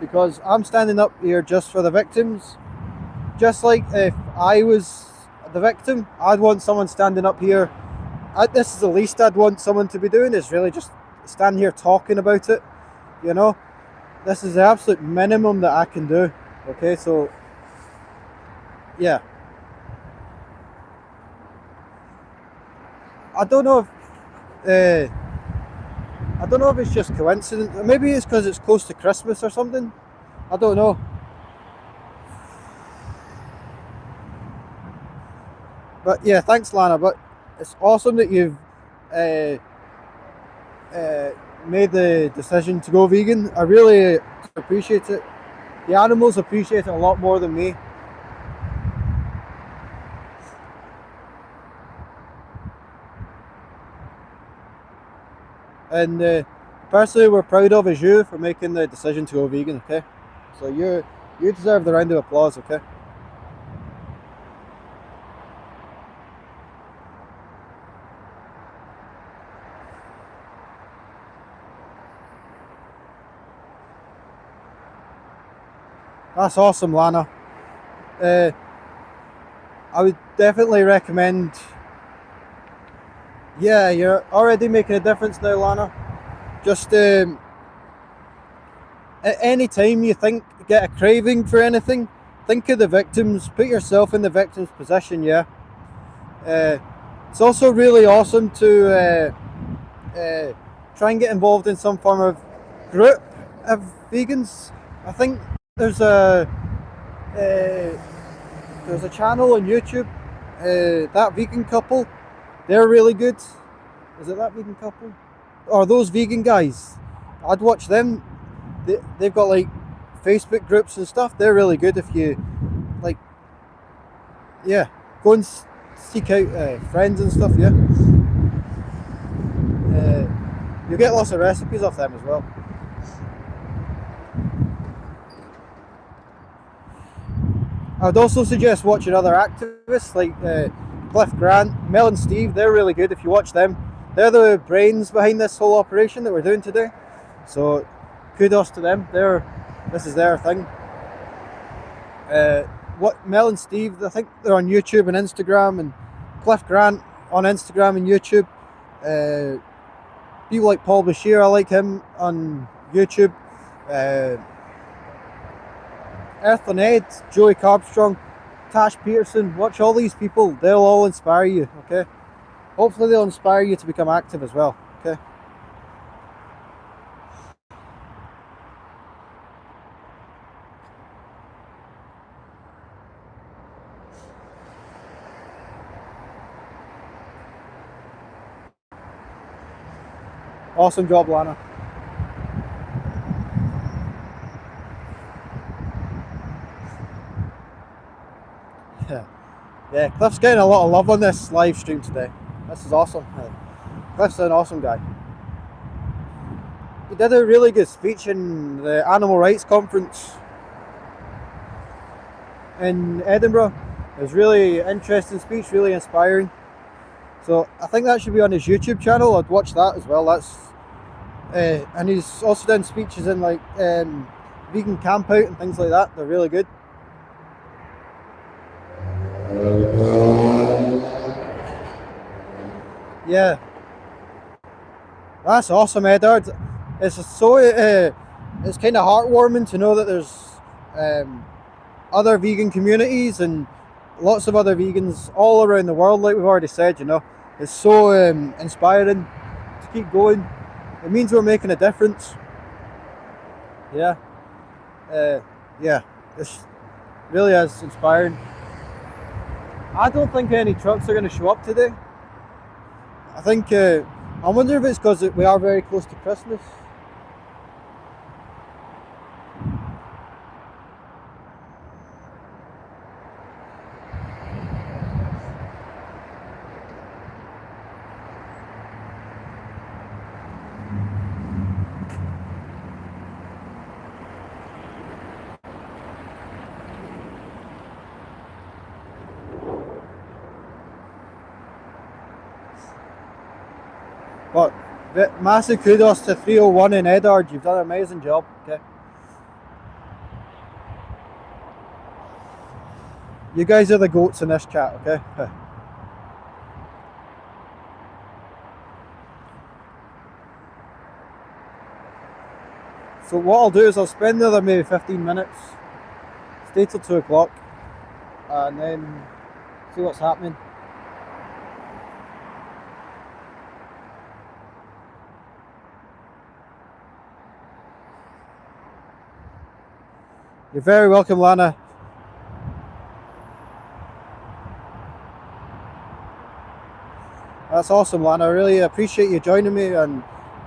because I'm standing up here just for the victims. Just like if I was the victim, I'd want someone standing up here. This is the least I'd want someone to be doing, is really just stand here talking about it. You know, this is the absolute minimum that I can do. Okay, so yeah. I don't know if it's just coincidence. Maybe it's because it's close to Christmas or something. I don't know. But yeah, thanks, Lana. But it's awesome that you've made the decision to go vegan. I really appreciate it. The animals appreciate it a lot more than me. And personally, we're proud of is you for making the decision to go vegan. Okay, so you deserve the round of applause. Okay. That's awesome, Lana. I would definitely recommend. Yeah, you're already making a difference now, Lana. Just at any time you get a craving for anything, think of the victims. Put yourself in the victim's position. Yeah. It's also really awesome to try and get involved in some form of group of vegans. I think there's a channel on YouTube, That Vegan Couple. They're really good. Is it That Vegan Couple? Or those vegan guys? I'd watch them. They've got like Facebook groups and stuff. They're really good if you like. Yeah, go and seek out friends and stuff. Yeah. You'll get lots of recipes off them as well. I would also suggest watching other activists like Cliff Grant, Mel and Steve. They're really good if you watch them. They're the brains behind this whole operation that we're doing today. So kudos to them. This is their thing. What Mel and Steve, I think they're on YouTube and Instagram, and Cliff Grant on Instagram and YouTube. People like Paul Bashir, I like him on YouTube. Earthling Ed, Joey Carbstrong, Tash Peterson. Watch all these people. They'll all inspire you. Okay. Hopefully they'll inspire you to become active as well. Okay. Awesome job, Lana. Yeah, Cliff's getting a lot of love on this live stream today. This is awesome. Cliff's an awesome guy. He did a really good speech in the Animal Rights Conference in Edinburgh. It was really interesting speech, really inspiring. So I think that should be on his YouTube channel. I'd watch that as well. And he's also done speeches in like vegan camp out and things like that. They're really good. Yeah, that's awesome, Edward. It's it's kind of heartwarming to know that there's other vegan communities and lots of other vegans all around the world. Like we've already said, it's so inspiring to keep going. It means we're making a difference. Yeah, yeah, it really is inspiring. I don't think any trucks are going to show up today. I think, I wonder if it's because we are very close to Christmas. But massive kudos to 301 in Edard. You've done an amazing job. Okay. You guys are the goats in this chat. Okay. So what I'll do is I'll spend another maybe 15 minutes, stay till 2 o'clock, and then see what's happening. You're very welcome, Lana. That's awesome, Lana. I really appreciate you joining me, and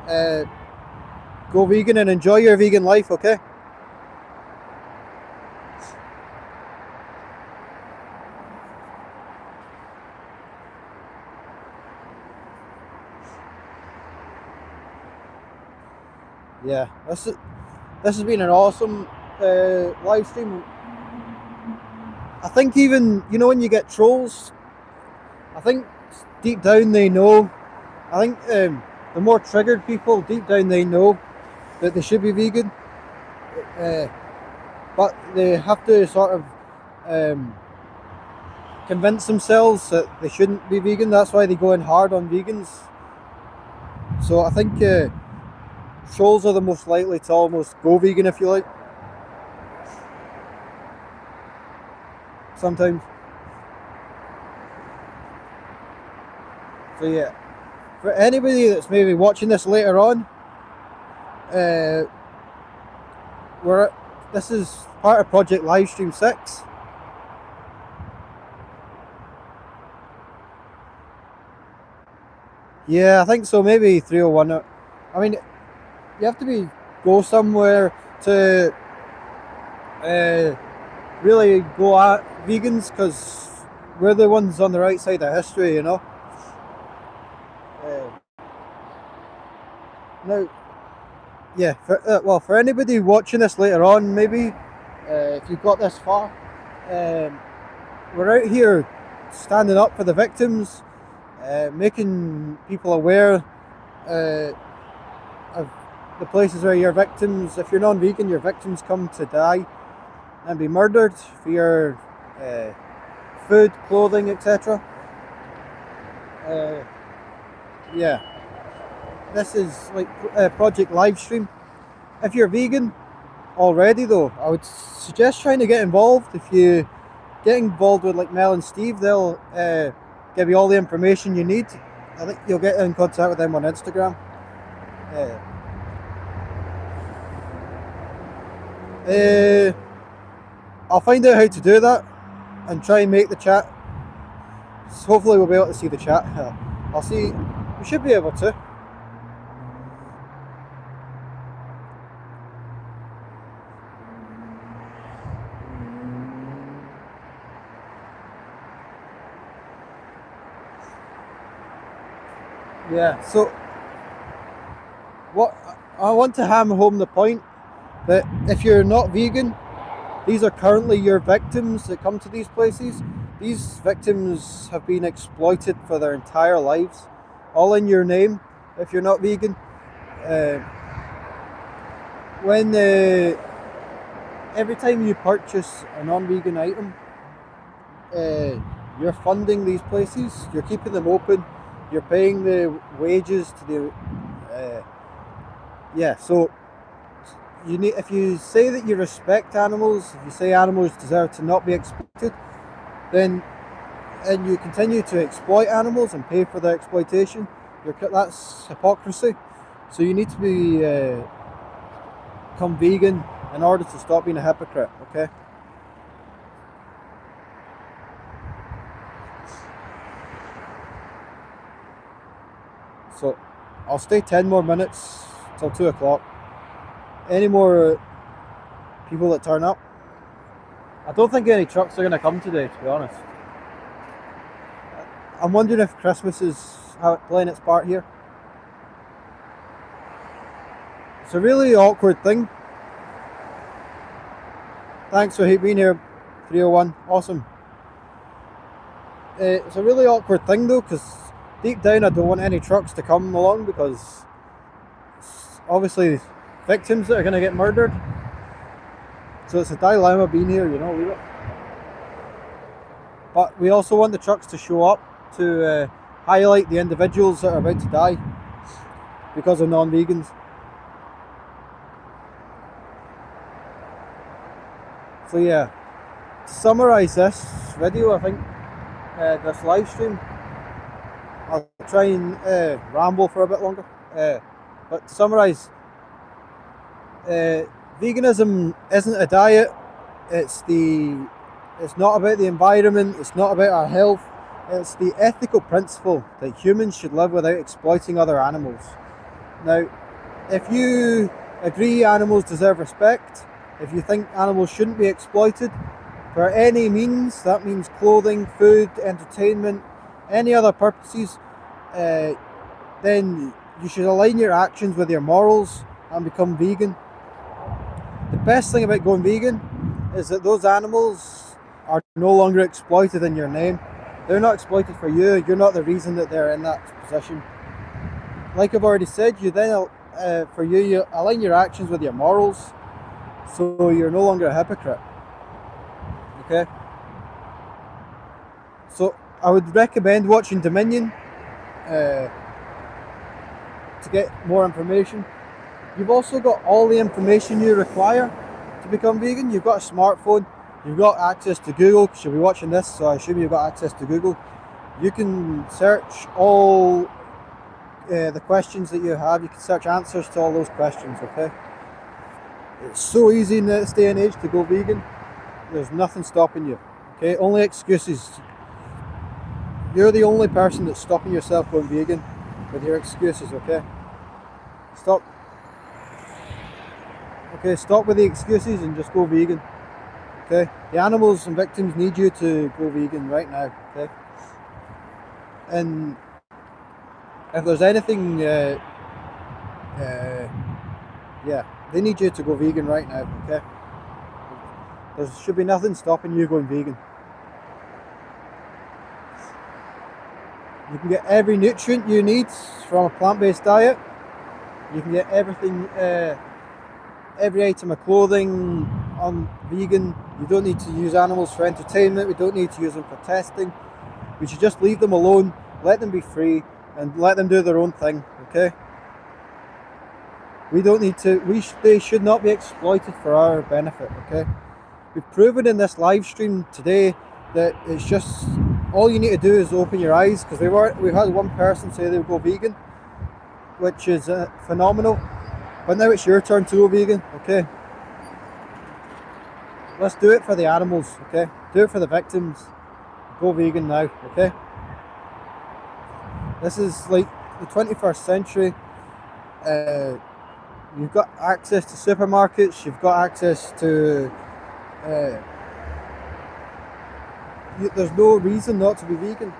go vegan and enjoy your vegan life, okay? Yeah, this has been an awesome live stream. I think even, you know, when you get trolls, I think deep down they know. I think the more triggered people, deep down they know that they should be vegan, but they have to sort of convince themselves that they shouldn't be vegan. That's why they go in hard on vegans. So I think trolls are the most likely to almost go vegan, if you like. Sometimes. So yeah, for anybody that's maybe watching this later on, this is part of Project Livestream 6. Yeah, I think so, maybe 301. I mean, you have to go somewhere to really go at vegans, because we're the ones on the right side of history, you know. Now, yeah, for anybody watching this later on, maybe if you've got this far, we're out here standing up for the victims, making people aware of the places where your victims, if you're non-vegan, your victims come to die and be murdered for your food, clothing, etc. Yeah, this is like Project Livestream. If you're vegan already though, I would suggest trying to get involved. If you get involved with like Mel and Steve, they'll give you all the information you need. I think you'll get in contact with them on Instagram. I'll find out how to do that and try and make the chat. So hopefully we'll be able to see the chat. I'll see. We should be able to. Yeah, so what I want to hammer home the point that if you're not vegan, these are currently your victims that come to these places. These victims have been exploited for their entire lives, all in your name. If you're not vegan, when every time you purchase a non-vegan item, you're funding these places. You're keeping them open. You're paying the wages to the yeah. So you need, if you say that you respect animals, if you say animals deserve to not be exploited, then and you continue to exploit animals and pay for their exploitation, that's hypocrisy. So you need to become vegan in order to stop being a hypocrite. Okay. So I'll stay 10 more minutes till 2 o'clock. Any more people that turn up? I don't think any trucks are going to come today, to be honest. I'm wondering if Christmas is playing its part here. It's a really awkward thing. Thanks for being here, 301. Awesome. It's a really awkward thing though, because deep down I don't want any trucks to come along, because it's obviously victims that are going to get murdered. So it's a dilemma being here, you know. But we also want the trucks to show up to highlight the individuals that are about to die because of non-vegans. So yeah, to summarise this video, I think this live stream, I'll try and ramble for a bit longer. But to summarise, veganism isn't a diet. It's not about the environment. It's not about our health. It's the ethical principle that humans should live without exploiting other animals. Now, if you agree animals deserve respect, if you think animals shouldn't be exploited for any means, that means clothing, food, entertainment, any other purposes, then you should align your actions with your morals and become vegan. The best thing about going vegan is that those animals are no longer exploited in your name. They're not exploited for you. You're not the reason that they're in that position. Like I've already said, you then you align your actions with your morals, so you're no longer a hypocrite. Okay? So I would recommend watching Dominion to get more information. You've also got all the information you require to become vegan. You've got a smartphone, you've got access to Google, because you'll be watching this, so I assume you've got access to Google. You can search all the questions that you have. You can search answers to all those questions, okay? It's so easy in this day and age to go vegan. There's nothing stopping you, okay? Only excuses. You're the only person that's stopping yourself going vegan with your excuses, okay? Stop with the excuses and just go vegan, okay? The animals and victims need you to go vegan right now, okay? And if there's anything, yeah, they need you to go vegan right now, okay? There should be nothing stopping you going vegan. You can get every nutrient you need from a plant-based diet. You can get everything, every item of clothing on vegan. You don't need to use animals for entertainment. We don't need to use them for testing. We should just leave them alone, let them be free, and let them do their own thing, okay? We don't need to, they should not be exploited for our benefit, okay? We've proven in this live stream today that it's just, all you need to do is open your eyes, because we had one person say they would go vegan, which is phenomenal. But now it's your turn to go vegan, okay? Let's do it for the animals, okay? Do it for the victims. Go vegan now, okay? This is like the 21st century. You've got access to supermarkets, you've got access to... there's no reason not to be vegan.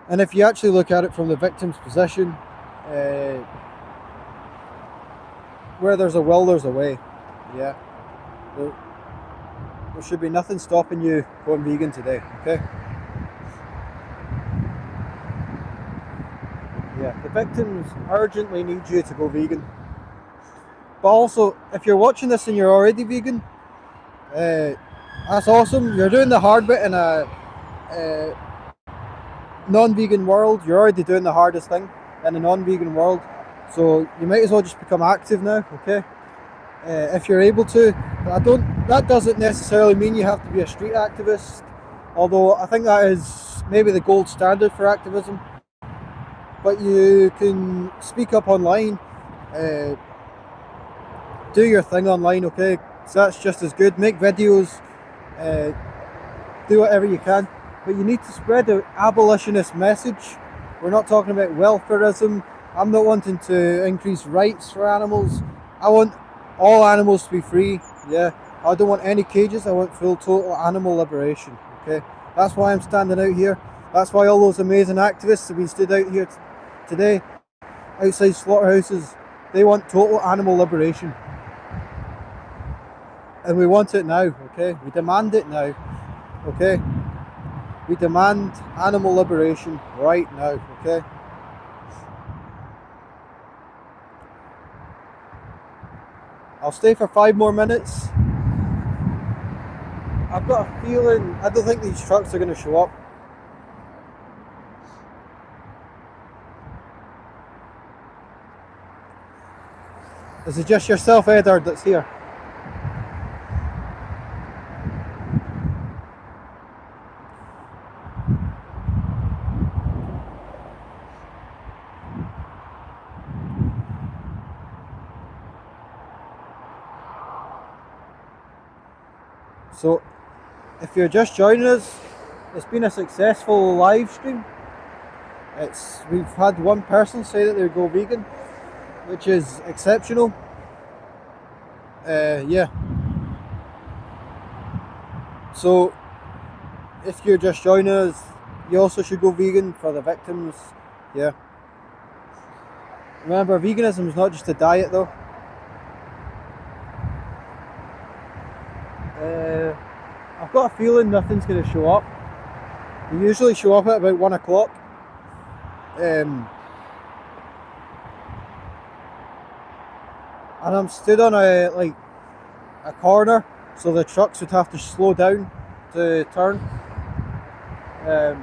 And if you actually look at it from the victim's position, where there's a will, there's a way. Yeah. There should be nothing stopping you going vegan today, okay? Yeah, the victims urgently need you to go vegan. But also, if you're watching this and you're already vegan, that's awesome. You're doing the hard bit in a non-vegan world. You're already doing the hardest thing in a non-vegan world. So you might as well just become active now, okay? If you're able to. That doesn't necessarily mean you have to be a street activist, although I think that is maybe the gold standard for activism. But you can speak up online, do your thing online, okay? So that's just as good. Make videos, do whatever you can, but you need to spread the abolitionist message. We're not talking about welfareism. I'm not wanting to increase rights for animals. I want all animals to be free, yeah. I don't want any cages, I want full total animal liberation, okay? That's why I'm standing out here. That's why all those amazing activists have been stood out here today, outside slaughterhouses. They want total animal liberation. And we want it now, okay? We demand it now, okay? We demand animal liberation right now, okay? I'll stay for 5 more minutes. I've got a feeling, I don't think these trucks are going to show up. Is it just yourself, Edward, that's here? So, if you're just joining us, it's been a successful live stream. We've had one person say that they would go vegan, which is exceptional. Yeah. So if you're just joining us, you also should go vegan for the victims. Yeah. Remember, veganism is not just a diet, though. I've got a feeling nothing's going to show up. They usually show up at about 1 o'clock. And I'm stood on a corner, so the trucks would have to slow down to turn. I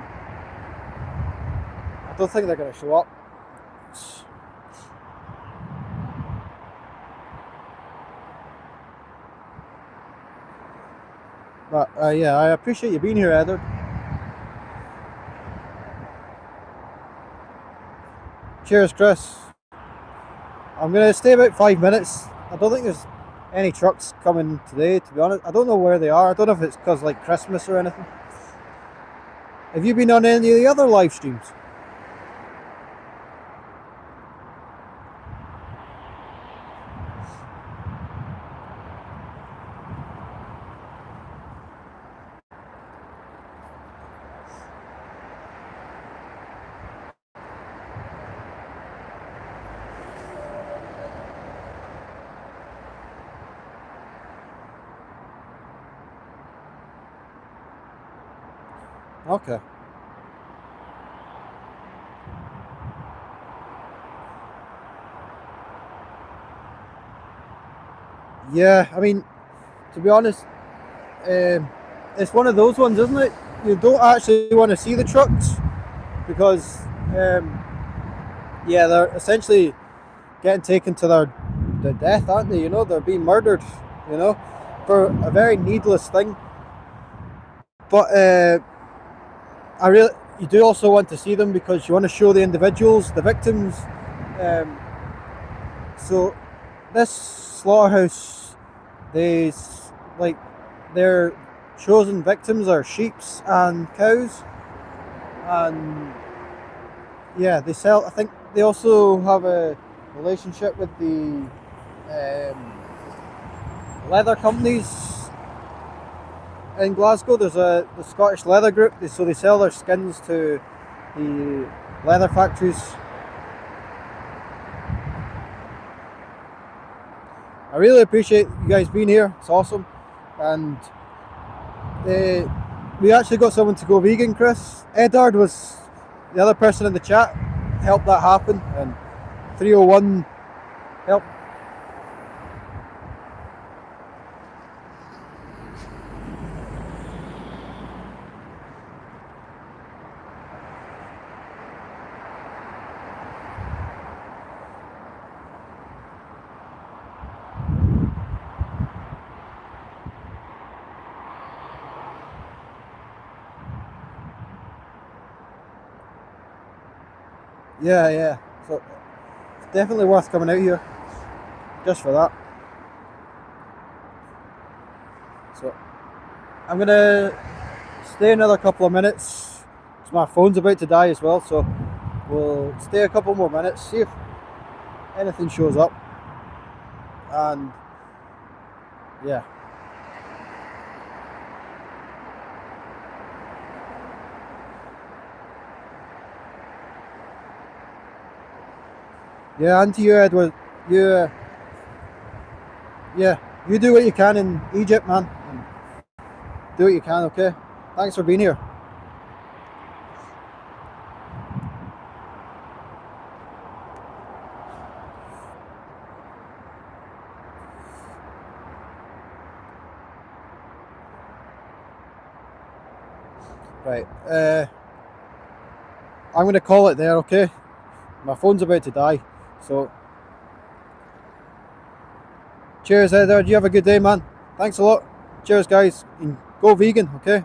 don't think they're going to show up. But yeah, I appreciate you being here, Edward. Cheers, Chris. I'm going to stay about 5 minutes. I don't think there's any trucks coming today, to be honest. I don't know where they are. I don't know if it's because like Christmas or anything. Have you been on any of the other live streams? Okay. Yeah, I mean, to be honest, it's one of those ones, isn't it? You don't actually want to see the trucks because, yeah, they're essentially getting taken to their death, aren't they? You know, they're being murdered, you know, for a very needless thing. But you do also want to see them because you want to show the individuals, the victims. So this slaughterhouse, their chosen victims are sheeps and cows, and yeah, they sell. I think they also have a relationship with the leather companies in Glasgow. There's the Scottish Leather Group, so they sell their skins to the leather factories. I really appreciate you guys being here. It's awesome. And we actually got someone to go vegan, Chris. Edard was the other person in the chat, helped that happen, and 301 helped. Yeah. So it's definitely worth coming out here just for that. So I'm gonna stay another couple of minutes. My phone's about to die as well, so we'll stay a couple more minutes, see if anything shows up, and yeah. Yeah, and to you, Edward, you do what you can in Egypt, man. And do what you can, okay? Thanks for being here. Right, I'm going to call it there, okay? My phone's about to die, so cheers, Edward. You have a good day, man. Thanks a lot. Cheers, guys. And go vegan, okay?